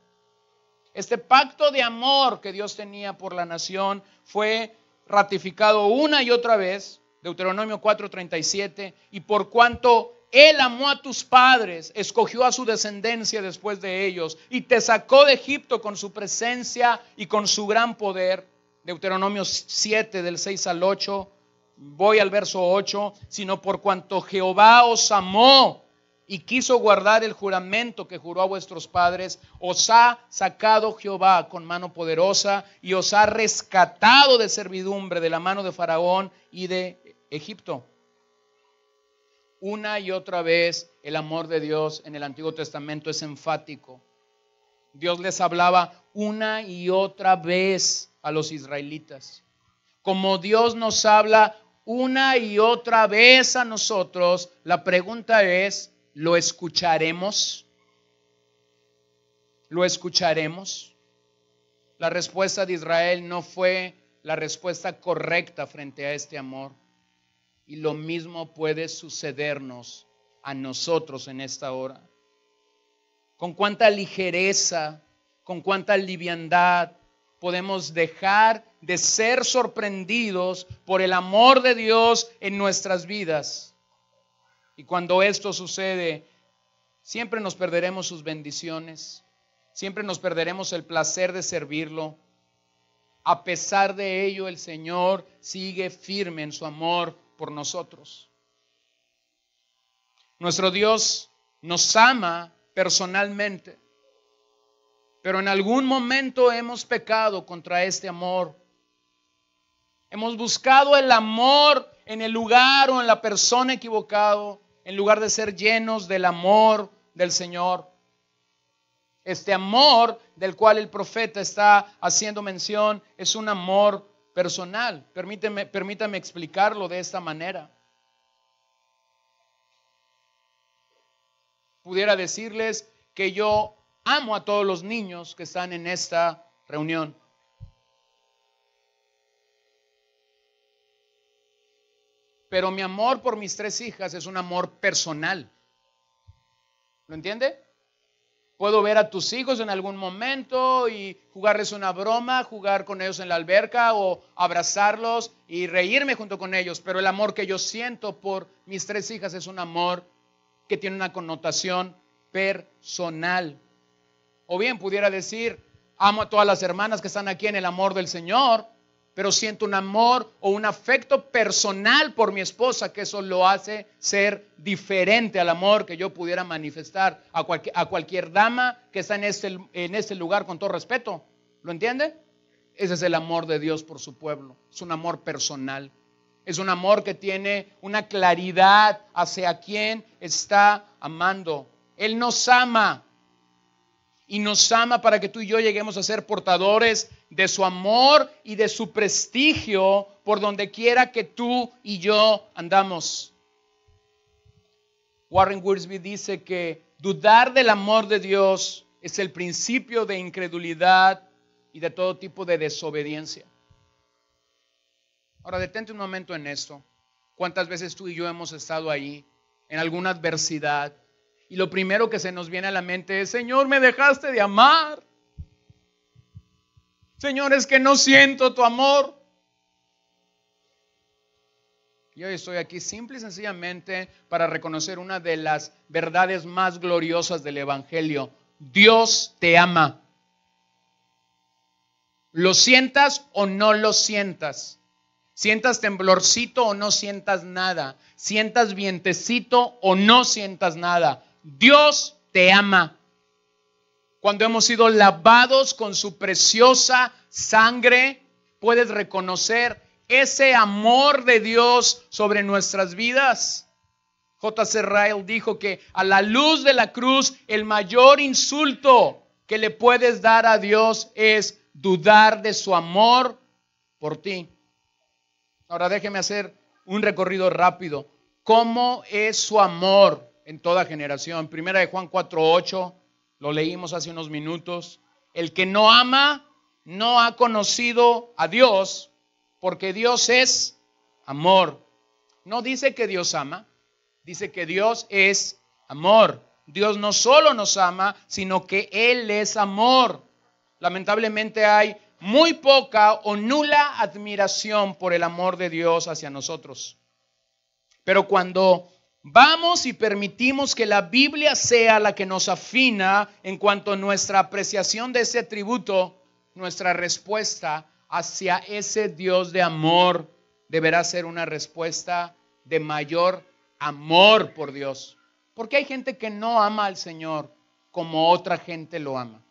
Este pacto de amor que Dios tenía por la nación fue ratificado una y otra vez, Deuteronomio 4:37, y por cuanto Él amó a tus padres, escogió a su descendencia después de ellos y te sacó de Egipto con su presencia y con su gran poder. Deuteronomio 7 del 6 al 8, voy al verso 8, sino por cuanto Jehová os amó y quiso guardar el juramento que juró a vuestros padres, os ha sacado Jehová con mano poderosa y os ha rescatado de servidumbre de la mano de Faraón y de Egipto. Una y otra vez el amor de Dios en el Antiguo Testamento es enfático. Dios les hablaba una y otra vez a los israelitas. Como Dios nos habla una y otra vez a nosotros, la pregunta es, ¿lo escucharemos? ¿Lo escucharemos? La respuesta de Israel no fue la respuesta correcta frente a este amor. Y lo mismo puede sucedernos a nosotros en esta hora. Con cuánta ligereza, con cuánta liviandad podemos dejar de ser sorprendidos por el amor de Dios en nuestras vidas. Y cuando esto sucede, siempre nos perderemos sus bendiciones, siempre nos perderemos el placer de servirlo. A pesar de ello, el Señor sigue firme en su amor por nosotros. Nuestro Dios nos ama personalmente, pero en algún momento hemos pecado contra este amor. Hemos buscado el amor en el lugar o en la persona equivocado, en lugar de ser llenos del amor del Señor. Este amor del cual el profeta está haciendo mención es un amor personal. Permítame explicarlo de esta manera. Pudiera decirles que yo amo a todos los niños que están en esta reunión. Pero mi amor por mis 3 hijas es un amor personal. ¿Lo entiende? Puedo ver a tus hijos en algún momento y jugarles una broma, jugar con ellos en la alberca o abrazarlos y reírme junto con ellos. Pero el amor que yo siento por mis 3 hijas es un amor que tiene una connotación personal. O bien pudiera decir, amo a todas las hermanas que están aquí en el amor del Señor, pero siento un amor o un afecto personal por mi esposa, que eso lo hace ser diferente al amor que yo pudiera manifestar a cualquier dama que está en este lugar, con todo respeto. ¿Lo entiende? Ese es el amor de Dios por su pueblo. Es un amor personal. Es un amor que tiene una claridad hacia quien está amando. Él nos ama. Y nos ama para que tú y yo lleguemos a ser portadores de su amor y de su prestigio por donde quiera que tú y yo andamos. Warren Wiersbe dice que dudar del amor de Dios es el principio de incredulidad y de todo tipo de desobediencia. Ahora detente un momento en esto. ¿Cuántas veces tú y yo hemos estado ahí en alguna adversidad? Y lo primero que se nos viene a la mente es, Señor, me dejaste de amar. Señor, es que no siento tu amor. Y hoy estoy aquí simple y sencillamente para reconocer una de las verdades más gloriosas del Evangelio. Dios te ama. Lo sientas o no lo sientas. Sientas temblorcito o no sientas nada. Sientas vientecito o no sientas nada. Dios te ama. Cuando hemos sido lavados con su preciosa sangre, puedes reconocer ese amor de Dios sobre nuestras vidas. J.C. Ryle dijo que a la luz de la cruz, el mayor insulto que le puedes dar a Dios es dudar de su amor por ti. Ahora déjeme hacer un recorrido rápido. ¿Cómo es su amor en toda generación? Primera de Juan 4:8, lo leímos hace unos minutos. El que no ama no ha conocido a Dios, porque Dios es amor. No dice que Dios ama, dice que Dios es amor. Dios no solo nos ama, sino que Él es amor. Lamentablemente hay muy poca o nula admiración por el amor de Dios hacia nosotros. Pero cuando vamos y permitimos que la Biblia sea la que nos afina en cuanto a nuestra apreciación de ese atributo, nuestra respuesta hacia ese Dios de amor deberá ser una respuesta de mayor amor por Dios. Porque hay gente que no ama al Señor como otra gente lo ama.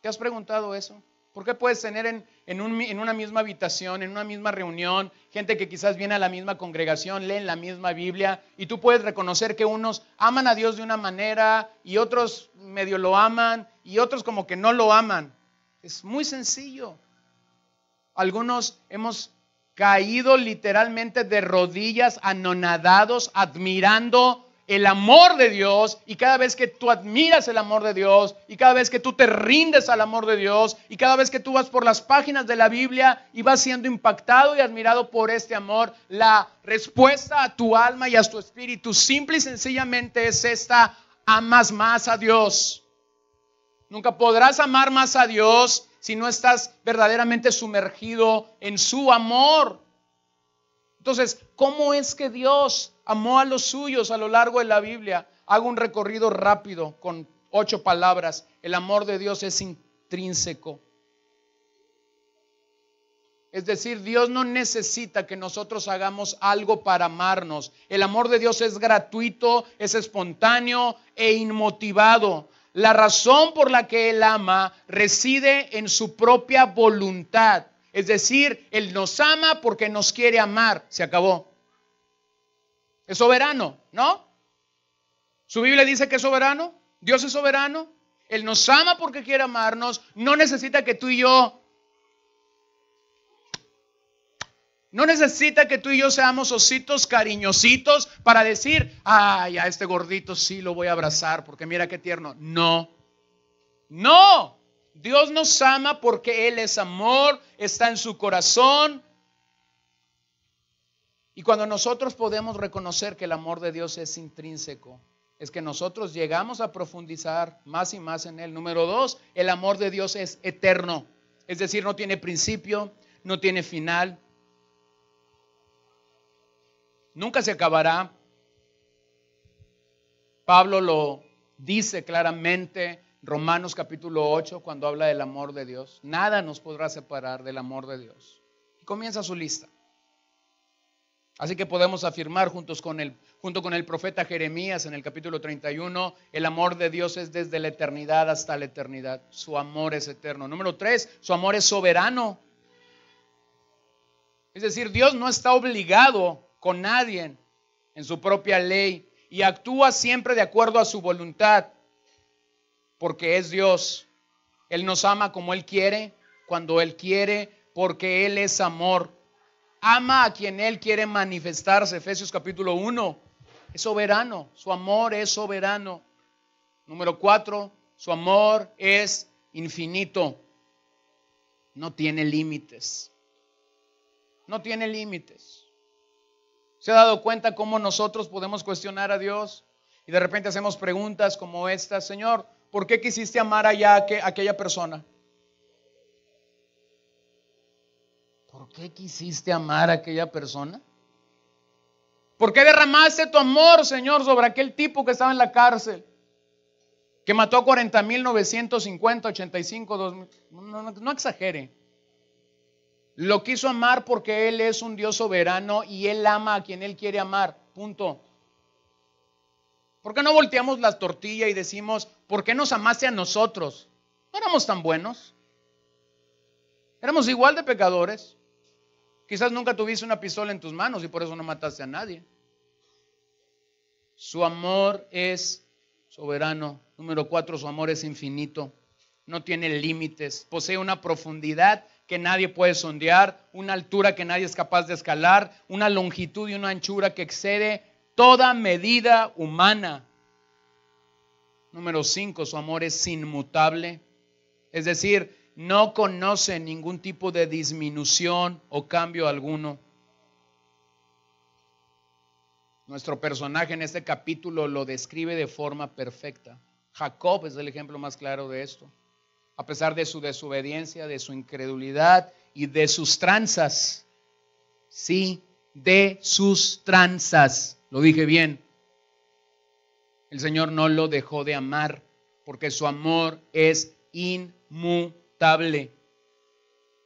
¿Te has preguntado eso? ¿Por qué puedes tener en una misma habitación, en una misma reunión, gente que quizás viene a la misma congregación, leen la misma Biblia, y tú puedes reconocer que unos aman a Dios de una manera y otros medio lo aman y otros como que no lo aman? Es muy sencillo. Algunos hemos caído literalmente de rodillas, anonadados, admirando el amor de Dios, y cada vez que tú admiras el amor de Dios, y cada vez que tú te rindes al amor de Dios, y cada vez que tú vas por las páginas de la Biblia y vas siendo impactado y admirado por este amor, la respuesta a tu alma y a tu espíritu simple y sencillamente es esta: amas más a Dios. Nunca podrás amar más a Dios si no estás verdaderamente sumergido en su amor. Entonces, ¿cómo es que Dios amó a los suyos a lo largo de la Biblia? Hago un recorrido rápido con 8 palabras. El amor de Dios es intrínseco. Es decir, Dios no necesita que nosotros hagamos algo para amarnos. El amor de Dios es gratuito, es espontáneo e inmotivado. La razón por la que Él ama reside en su propia voluntad. Es decir, Él nos ama porque nos quiere amar. Se acabó. Es soberano, ¿no? ¿Su Biblia dice que es soberano? ¿Dios es soberano? Él nos ama porque quiere amarnos. No necesita que tú y yo... No necesita que tú y yo seamos ositos cariñositos para decir: ay, a este gordito sí lo voy a abrazar porque mira qué tierno. No. No. Dios nos ama porque Él es amor, está en su corazón. Y cuando nosotros podemos reconocer que el amor de Dios es intrínseco, es que nosotros llegamos a profundizar más y más en Él. Número 2, el amor de Dios es eterno. Es decir, no tiene principio, no tiene final. Nunca se acabará. Pablo lo dice claramente, Romanos capítulo 8, cuando habla del amor de Dios. Nada nos podrá separar del amor de Dios. Y comienza su lista. Así que podemos afirmar junto con el profeta Jeremías en el capítulo 31, el amor de Dios es desde la eternidad hasta la eternidad. Su amor es eterno. Número 3, su amor es soberano. Es decir, Dios no está obligado con nadie en su propia ley y actúa siempre de acuerdo a su voluntad, porque es Dios. Él nos ama como Él quiere, cuando Él quiere, porque Él es amor. Ama a quien Él quiere manifestarse. Efesios capítulo 1. Es soberano. Su amor es soberano. Número 4. Su amor es infinito. No tiene límites. No tiene límites. ¿Se ha dado cuenta cómo nosotros podemos cuestionar a Dios? Y de repente hacemos preguntas como esta: Señor, ¿por qué quisiste amar allá a aquella persona? ¿Por qué quisiste amar a aquella persona? ¿Por qué derramaste tu amor, Señor, sobre aquel tipo que estaba en la cárcel? Que mató a 40,950, 85, 2,000. No exagere. Lo quiso amar porque Él es un Dios soberano y Él ama a quien Él quiere amar. Punto. ¿Por qué no volteamos la tortilla y decimos, ¿por qué nos amaste a nosotros? No éramos tan buenos. Éramos igual de pecadores. Quizás nunca tuviste una pistola en tus manos y por eso no mataste a nadie. Su amor es soberano. Número 4, su amor es infinito. No tiene límites. Posee una profundidad que nadie puede sondear, una altura que nadie es capaz de escalar, una longitud y una anchura que excede toda medida humana. Número 5, su amor es inmutable. Es decir, no conoce ningún tipo de disminución o cambio alguno. Nuestro personaje en este capítulo lo describe de forma perfecta. Jacob es el ejemplo más claro de esto. A pesar de su desobediencia, de su incredulidad y de sus tranzas. Sí, de sus tranzas. Lo dije bien. El Señor no lo dejó de amar porque su amor es inmutable.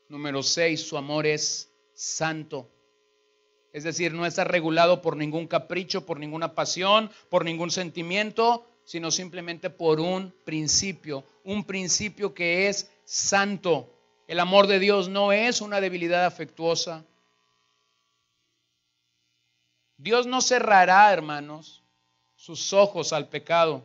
Número 6, su amor es santo. Es decir, no está regulado por ningún capricho, por ninguna pasión, por ningún sentimiento, sino simplemente por un principio que es santo. El amor de Dios no es una debilidad afectuosa. Dios no cerrará, hermanos, sus ojos al pecado.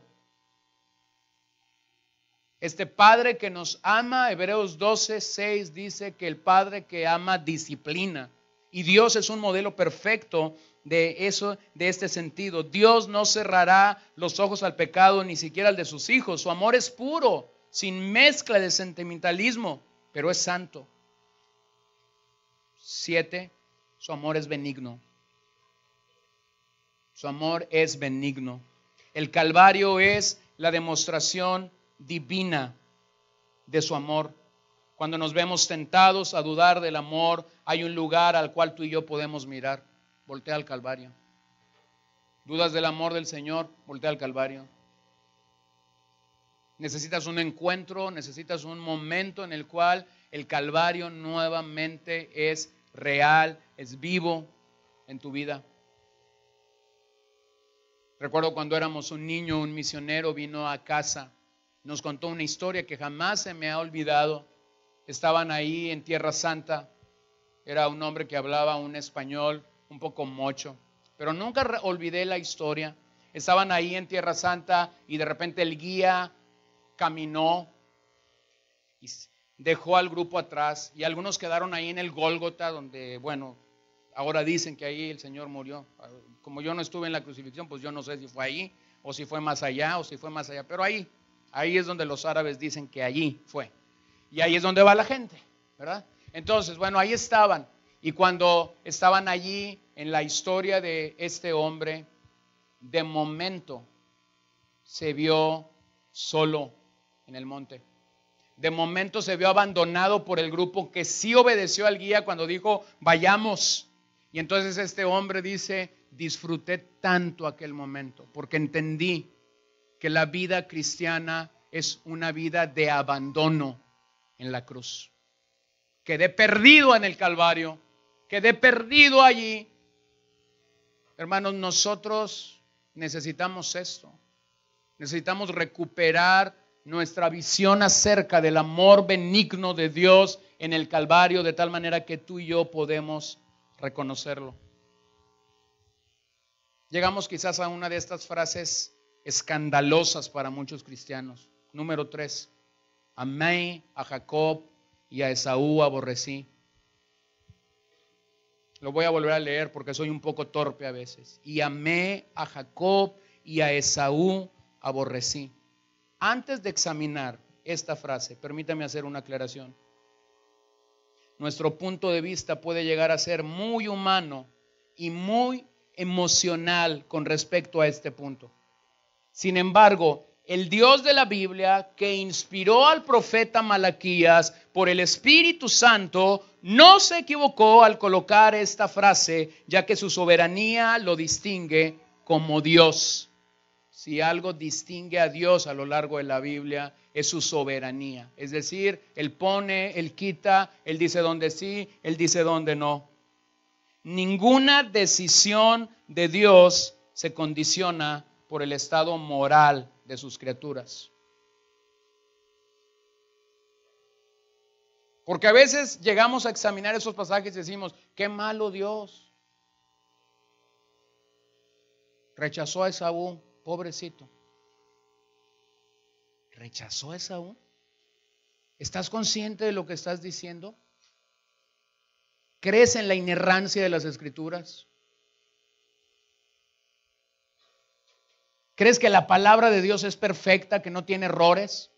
Este Padre que nos ama, Hebreos 12:6 dice que el Padre que ama disciplina. Y Dios es un modelo perfecto de eso, de este sentido. Dios no cerrará los ojos al pecado, ni siquiera al de sus hijos. Su amor es puro, sin mezcla de sentimentalismo, pero es santo. 7, su amor es benigno. Su amor es benigno. El Calvario es la demostración divina de su amor. Cuando nos vemos tentados a dudar del amor, hay un lugar al cual tú y yo podemos mirar. Voltea al Calvario. ¿Dudas del amor del Señor? Voltea al Calvario. Necesitas un encuentro, necesitas un momento en el cual el Calvario nuevamente es real, es vivo en tu vida. Recuerdo cuando éramos un niño, un misionero vino a casa, nos contó una historia que jamás se me ha olvidado. Estaban ahí en Tierra Santa, era un hombre que hablaba un español un poco mocho, pero nunca olvidé la historia. Estaban ahí en Tierra Santa y de repente el guía caminó y dejó al grupo atrás y algunos quedaron ahí en el Gólgota donde, bueno, ahora dicen que ahí el Señor murió. Como yo no estuve en la crucifixión, pues yo no sé si fue ahí o si fue más allá pero ahí es donde los árabes dicen que allí fue. Y ahí es donde va la gente, ¿verdad? Entonces, bueno, ahí estaban. Y cuando estaban allí en la historia de este hombre, de momento se vio solo en el monte. De momento se vio abandonado por el grupo que sí obedeció al guía cuando dijo, vayamos. Y entonces este hombre dice, disfruté tanto aquel momento porque entendí que la vida cristiana es una vida de abandono en la cruz. Quedé perdido en el Calvario, quedé perdido allí. Hermanos, nosotros necesitamos esto. Necesitamos recuperar nuestra visión acerca del amor benigno de Dios en el Calvario, de tal manera que tú y yo podemos reconocerlo. Llegamos quizás a una de estas frases escandalosas para muchos cristianos. Número 3. Amé a Jacob y a Esaú aborrecí. Lo voy a volver a leer porque soy un poco torpe a veces. Y amé a Jacob y a Esaú aborrecí. Antes de examinar esta frase, permítame hacer una aclaración. Nuestro punto de vista puede llegar a ser muy humano y muy emocional con respecto a este punto. Sin embargo, el Dios de la Biblia que inspiró al profeta Malaquías por el Espíritu Santo no se equivocó al colocar esta frase, ya que su soberanía lo distingue como Dios. si algo distingue a Dios a lo largo de la Biblia, es su soberanía. Es decir, Él pone, Él quita, Él dice dónde sí, Él dice dónde no. Ninguna decisión de Dios se condiciona por el estado moral de sus criaturas. Porque a veces llegamos a examinar esos pasajes y decimos, qué malo Dios. Rechazó a Esaú, pobrecito. ¿Rechazó a Esaú? ¿Estás consciente de lo que estás diciendo? ¿Crees en la inerrancia de las Escrituras? ¿Crees que la palabra de Dios es perfecta, que no tiene errores?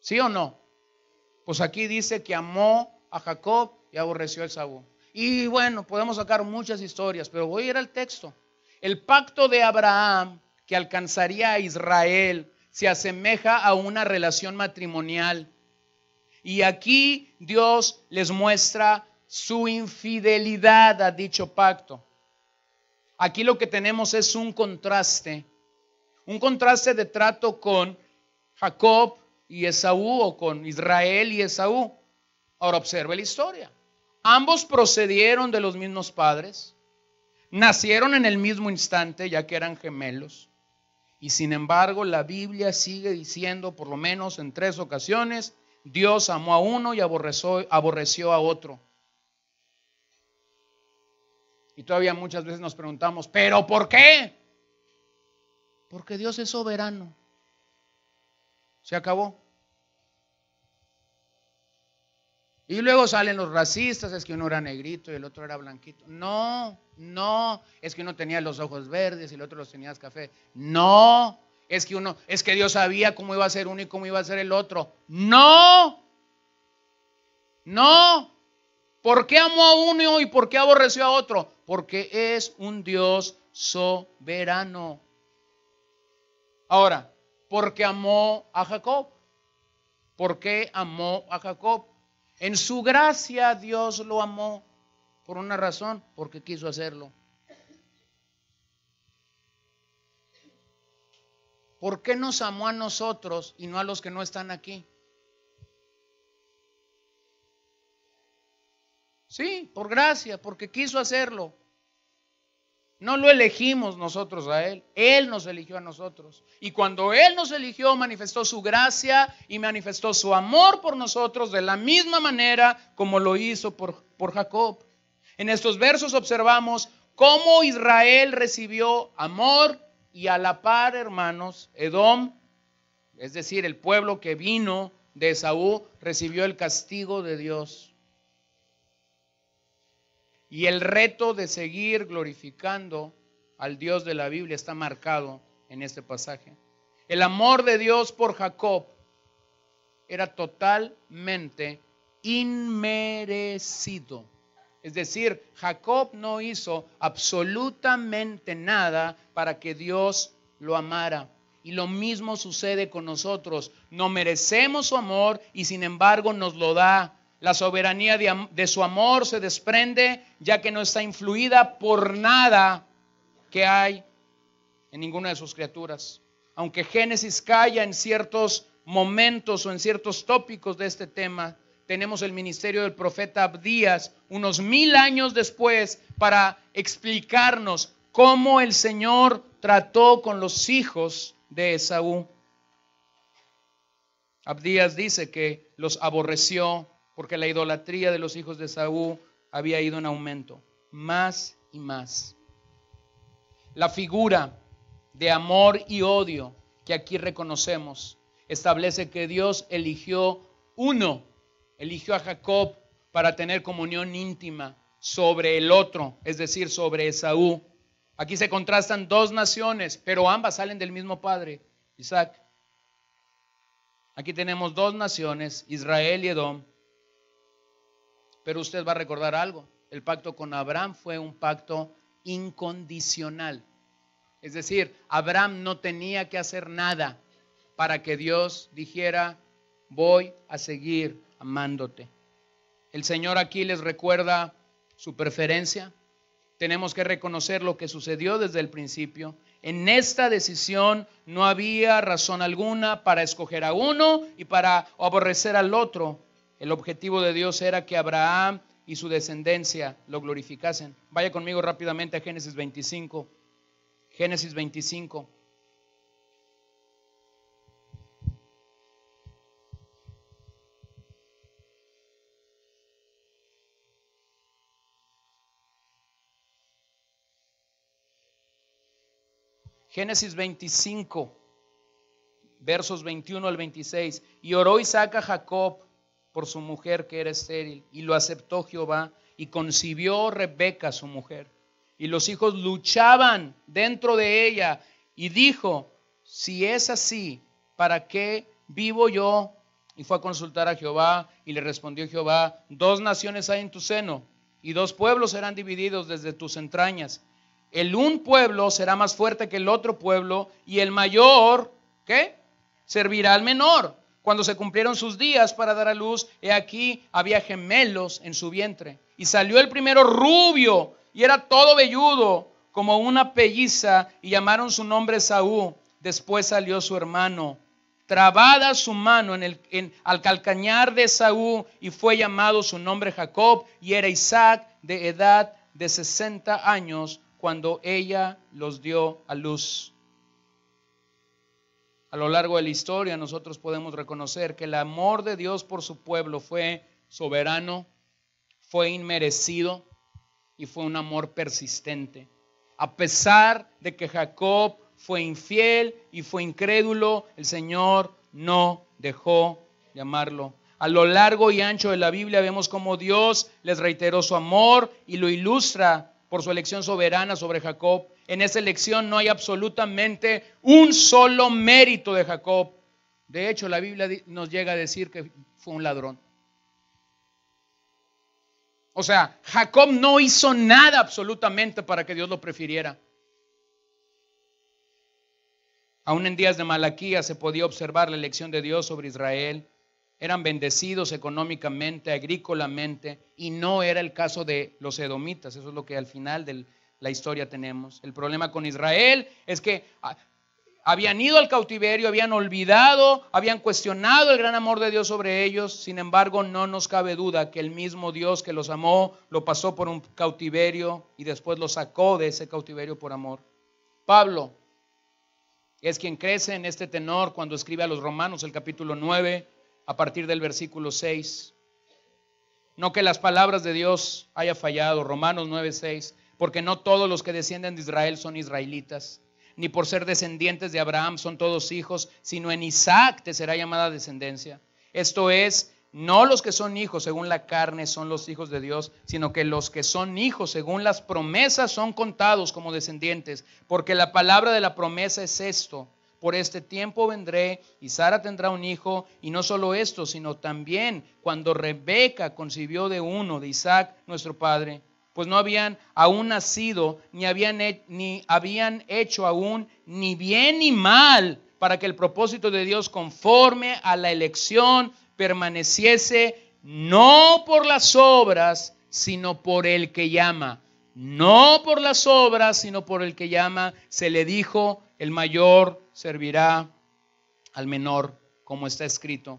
¿Sí o no? Pues aquí dice que amó a Jacob y aborreció a Esaú. Y bueno, podemos sacar muchas historias, pero voy a ir al texto. El pacto de Abraham que alcanzaría a Israel se asemeja a una relación matrimonial. Y aquí Dios les muestra su infidelidad a dicho pacto. Aquí lo que tenemos es un contraste de trato con Jacob y Esaú, o con Israel y Esaú. Ahora observe la historia. Ambos procedieron de los mismos padres, nacieron en el mismo instante, ya que eran gemelos. Y sin embargo, la Biblia sigue diciendo, por lo menos en 3 ocasiones, Dios amó a uno y aborreció a otro. Y todavía muchas veces nos preguntamos, ¿pero por qué? Porque Dios es soberano. Se acabó. Y luego salen los racistas, es que uno era negrito y el otro era blanquito. No, es que uno tenía los ojos verdes y el otro los tenía café. No, es que Dios sabía cómo iba a ser uno y cómo iba a ser el otro. No. ¿Por qué amó a uno y por qué aborreció a otro? Porque es un Dios soberano. Ahora, ¿por qué amó a Jacob? ¿Por qué amó a Jacob? En su gracia Dios lo amó por una razón, porque quiso hacerlo. ¿Por qué nos amó a nosotros y no a los que no están aquí? Sí, por gracia, porque quiso hacerlo. No lo elegimos nosotros a Él, Él nos eligió a nosotros. Y cuando Él nos eligió, manifestó su gracia y manifestó su amor por nosotros de la misma manera como lo hizo por Jacob. En estos versos observamos cómo Israel recibió amor y a la par, hermanos, Edom, es decir, el pueblo que vino de Esaú, recibió el castigo de Dios. Y el reto de seguir glorificando al Dios de la Biblia está marcado en este pasaje. El amor de Dios por Jacob era totalmente inmerecido. Es decir, Jacob no hizo absolutamente nada para que Dios lo amara. Y lo mismo sucede con nosotros. No merecemos su amor y sin embargo nos lo da. La soberanía de su amor se desprende ya que no está influida por nada que hay en ninguna de sus criaturas. Aunque Génesis calla en ciertos momentos o en ciertos tópicos de este tema, tenemos el ministerio del profeta Abdías unos 1000 años después para explicarnos cómo el Señor trató con los hijos de Esaú. Abdías dice que los aborreció porque la idolatría de los hijos de Esaú había ido en aumento, más y más. La figura de amor y odio que aquí reconocemos establece que Dios eligió a Jacob para tener comunión íntima sobre el otro, es decir, sobre Esaú. Aquí se contrastan 2 naciones, pero ambas salen del mismo padre, Isaac. Aquí tenemos 2 naciones, Israel y Edom. Pero usted va a recordar algo. El pacto con Abraham fue un pacto incondicional. Es decir, Abraham no tenía que hacer nada para que Dios dijera, voy a seguir amándote. El Señor aquí les recuerda su preferencia. Tenemos que reconocer lo que sucedió desde el principio. En esta decisión no había razón alguna para escoger a uno y para aborrecer al otro. El objetivo de Dios era que Abraham y su descendencia lo glorificasen. Vaya conmigo rápidamente a Génesis 25. Génesis 25. Génesis 25, versos 21 al 26. Y oró Isaac a Jacob por su mujer que era estéril, y lo aceptó Jehová, y concibió Rebeca su mujer. Y los hijos luchaban dentro de ella, y dijo, si es así, ¿para qué vivo yo? Y fue a consultar a Jehová, y le respondió Jehová, 2 naciones hay en tu seno, y 2 pueblos serán divididos desde tus entrañas. El un pueblo será más fuerte que el otro pueblo, y el mayor, ¿qué? Servirá al menor. Cuando se cumplieron sus días para dar a luz, he aquí había gemelos en su vientre. Y salió el primero rubio, y era todo velludo, como una pelliza, y llamaron su nombre Esaú. Después salió su hermano, trabada su mano al calcañar de Esaú, y fue llamado su nombre Jacob, y era Isaac de edad de 60 años, cuando ella los dio a luz. A lo largo de la historia nosotros podemos reconocer que el amor de Dios por su pueblo fue soberano, fue inmerecido y fue un amor persistente. A pesar de que Jacob fue infiel y fue incrédulo, el Señor no dejó de amarlo. A lo largo y ancho de la Biblia vemos cómo Dios les reiteró su amor y lo ilustra por su elección soberana sobre Jacob. En esa elección no hay absolutamente un solo mérito de Jacob. De hecho, la Biblia nos llega a decir que fue un ladrón. O sea, Jacob no hizo nada absolutamente para que Dios lo prefiriera. Aún en días de Malaquías se podía observar la elección de Dios sobre Israel. Eran bendecidos económicamente, agrícolamente, y no era el caso de los edomitas. Eso es lo que al final de la historia tenemos. El problema con Israel es que habían ido al cautiverio, habían olvidado, habían cuestionado el gran amor de Dios sobre ellos. Sin embargo, no nos cabe duda que el mismo Dios que los amó, lo pasó por un cautiverio y después lo sacó de ese cautiverio por amor. Pablo es quien crece en este tenor cuando escribe a los Romanos el capítulo 9, a partir del versículo 6. No que las palabras de Dios haya fallado, Romanos 9:6, porque no todos los que descienden de Israel son israelitas, ni por ser descendientes de Abraham son todos hijos, sino en Isaac te será llamada descendencia. Esto es, no los que son hijos según la carne son los hijos de Dios, sino que los que son hijos según las promesas son contados como descendientes, porque la palabra de la promesa es esto: por este tiempo vendré y Sara tendrá un hijo. Y no solo esto, sino también cuando Rebeca concibió de uno, de Isaac, nuestro padre, pues no habían aún nacido, ni habían hecho aún ni bien ni mal, para que el propósito de Dios conforme a la elección permaneciese, no por las obras, sino por el que llama. No por las obras, sino por el que llama. Se le dijo, el mayor servirá al menor, como está escrito: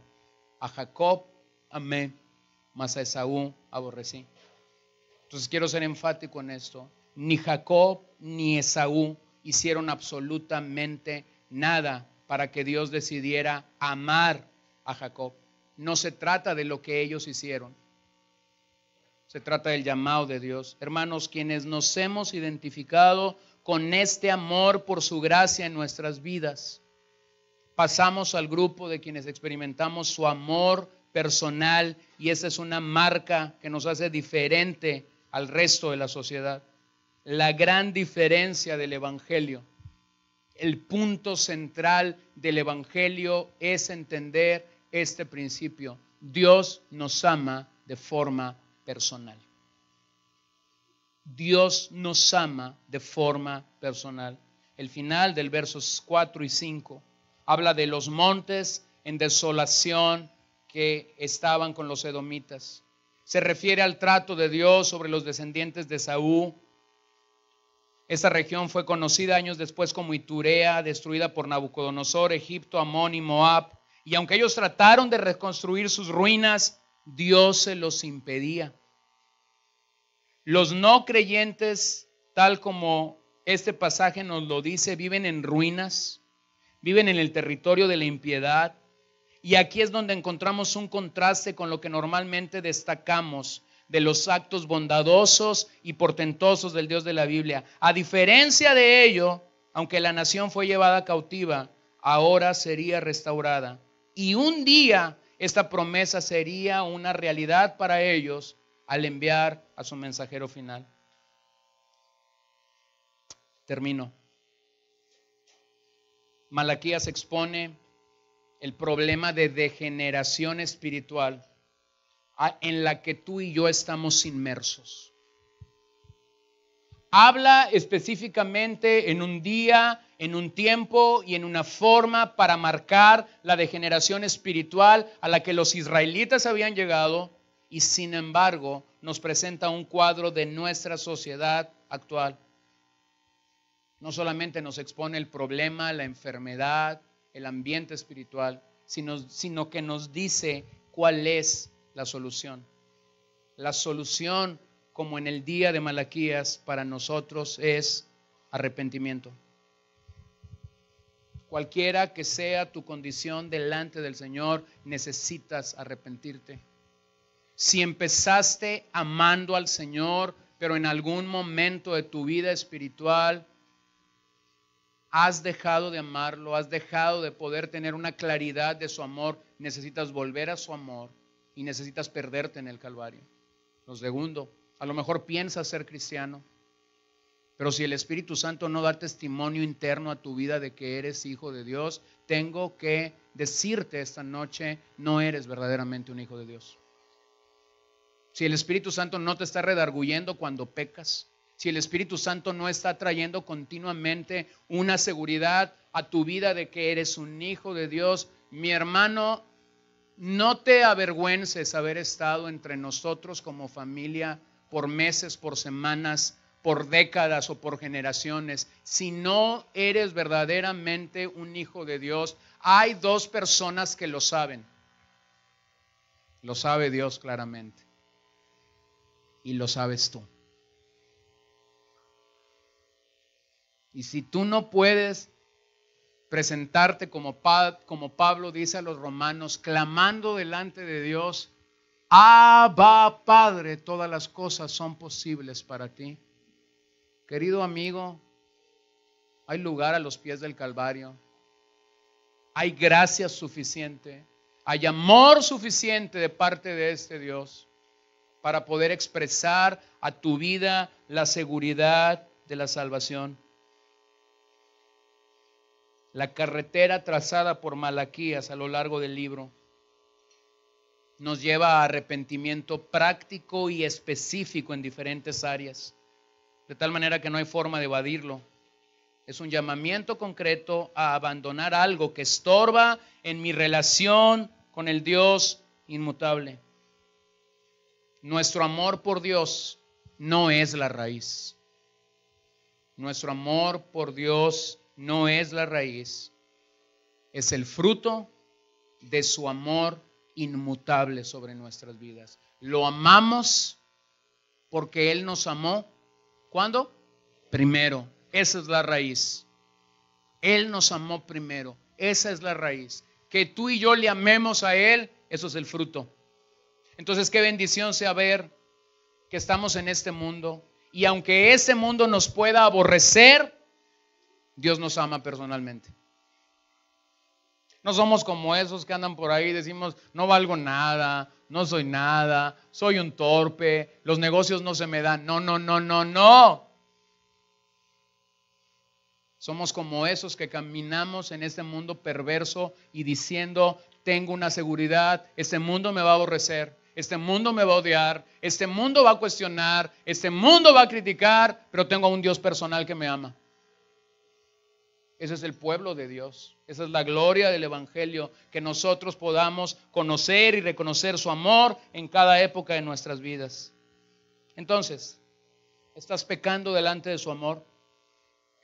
a Jacob amé, mas a Esaú aborrecí. Entonces quiero ser enfático en esto. Ni Jacob ni Esaú hicieron absolutamente nada para que Dios decidiera amar a Jacob. No se trata de lo que ellos hicieron. Se trata del llamado de Dios. Hermanos, quienes nos hemos identificado con este amor por su gracia en nuestras vidas, pasamos al grupo de quienes experimentamos su amor personal, y esa es una marca que nos hace diferente al resto de la sociedad. La gran diferencia del Evangelio, el punto central del Evangelio es entender este principio: Dios nos ama de forma personal. Dios nos ama de forma personal. El final del versos 4 y 5 habla de los montes en desolación que estaban con los edomitas. Se refiere al trato de Dios sobre los descendientes de Esaú. Esta región fue conocida años después como Iturea, destruida por Nabucodonosor, Egipto, Amón y Moab. Y aunque ellos trataron de reconstruir sus ruinas, Dios se los impedía. Los no creyentes, tal como este pasaje nos lo dice, viven en ruinas, viven en el territorio de la impiedad. Y aquí es donde encontramos un contraste con lo que normalmente destacamos de los actos bondadosos y portentosos del Dios de la Biblia. A diferencia de ello, aunque la nación fue llevada cautiva, ahora sería restaurada. Y un día esta promesa sería una realidad para ellos al enviar a su mensajero final. Termino. Malaquías expone el problema de degeneración espiritual en la que tú y yo estamos inmersos. Habla específicamente en un día, en un tiempo y en una forma para marcar la degeneración espiritual a la que los israelitas habían llegado, y sin embargo nos presenta un cuadro de nuestra sociedad actual. No solamente nos expone el problema, la enfermedad, el ambiente espiritual, sino que nos dice cuál es la solución. La solución, como en el día de Malaquías, para nosotros es arrepentimiento. Cualquiera que sea tu condición delante del Señor, necesitas arrepentirte. Si empezaste amando al Señor, pero en algún momento de tu vida espiritual has dejado de amarlo, has dejado de poder tener una claridad de su amor, necesitas volver a su amor y necesitas perderte en el Calvario. Lo segundo, a lo mejor piensas ser cristiano, pero si el Espíritu Santo no da testimonio interno a tu vida de que eres hijo de Dios, tengo que decirte esta noche, no eres verdaderamente un hijo de Dios. Si el Espíritu Santo no te está redarguyendo cuando pecas, si el Espíritu Santo no está trayendo continuamente una seguridad a tu vida de que eres un hijo de Dios, mi hermano, no te avergüences haber estado entre nosotros como familia por meses, por semanas, por décadas o por generaciones. Si no eres verdaderamente un hijo de Dios, hay dos personas que lo saben. Lo sabe Dios claramente. Y lo sabes tú. Y si tú no puedes presentarte como Pablo dice a los romanos, clamando delante de Dios, Abba, Padre, todas las cosas son posibles para ti. Querido amigo, hay lugar a los pies del Calvario. Hay gracia suficiente, hay amor suficiente de parte de este Dios para poder expresar a tu vida la seguridad de la salvación. La carretera trazada por Malaquías a lo largo del libro nos lleva a arrepentimiento práctico y específico en diferentes áreas, de tal manera que no hay forma de evadirlo. Es un llamamiento concreto a abandonar algo que estorba en mi relación con el Dios inmutable. Nuestro amor por Dios no es la raíz. Nuestro amor por Dios no es la raíz, es el fruto de su amor inmutable sobre nuestras vidas. Lo amamos porque Él nos amó. ¿Cuándo? Primero. Esa es la raíz. Él nos amó primero. Esa es la raíz. Que tú y yo le amemos a Él, eso es el fruto. Entonces, qué bendición sea ver que estamos en este mundo y aunque ese mundo nos pueda aborrecer, Dios nos ama personalmente. No somos como esos que andan por ahí y decimos, no valgo nada, no soy nada, soy un torpe, los negocios no se me dan. No. Somos como esos que caminamos en este mundo perverso y diciendo, tengo una seguridad, este mundo me va a aborrecer, este mundo me va a odiar, este mundo va a cuestionar, este mundo va a criticar, pero tengo a un Dios personal que me ama. Ese es el pueblo de Dios. Esa es la gloria del Evangelio, que nosotros podamos conocer y reconocer su amor en cada época de nuestras vidas. Entonces, ¿estás pecando delante de su amor?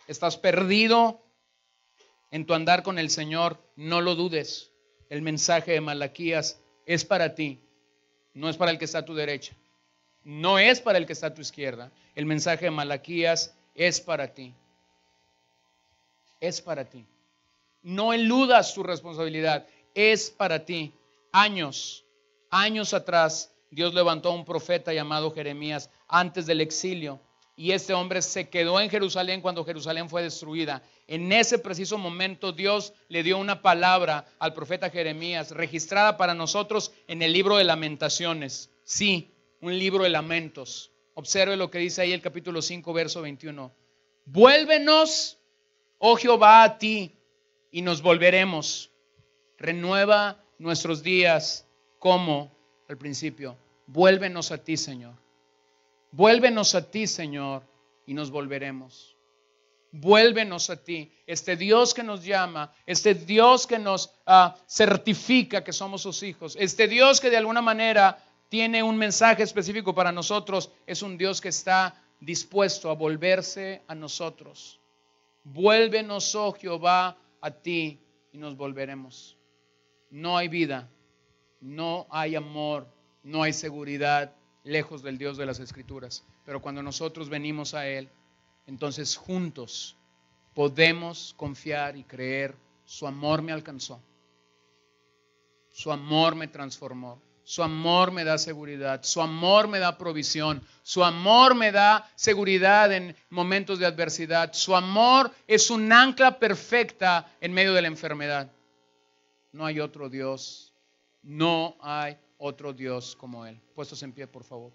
estás perdido en tu andar con el Señor, no lo dudes. El mensaje de Malaquías es para ti, no es para el que está a tu derecha, no es para el que está a tu izquierda. El mensaje de Malaquías es para ti. Es para ti. No eludas tu responsabilidad, es para ti. Años atrás, Dios levantó a un profeta llamado Jeremías antes del exilio. Y este hombre se quedó en Jerusalén cuando Jerusalén fue destruida. En ese preciso momento Dios le dio una palabra al profeta Jeremías, registrada para nosotros en el libro de Lamentaciones. Sí, un libro de lamentos. Observe lo que dice ahí el capítulo 5, verso 21. Vuélvenos, oh Jehová, a ti, y nos volveremos. Renueva nuestros días como al principio. Vuélvenos a ti, Señor. Vuélvenos a ti, Señor, y nos volveremos. Vuélvenos a ti. Este Dios que nos llama, este Dios que nos certifica que somos sus hijos, este Dios que de alguna manera tiene un mensaje específico para nosotros, es un Dios que está dispuesto a volverse a nosotros. Vuélvenos, oh Jehová, a ti, y nos volveremos. No hay vida, no hay amor, no hay seguridad lejos del Dios de las Escrituras. Pero cuando nosotros venimos a Él, entonces juntos podemos confiar y creer. Su amor me alcanzó, su amor me transformó, su amor me da seguridad, su amor me da provisión, su amor me da seguridad en momentos de adversidad. Su amor es un ancla perfecta en medio de la enfermedad. No hay otro Dios, no hay otro Dios como Él. Puestos en pie, por favor.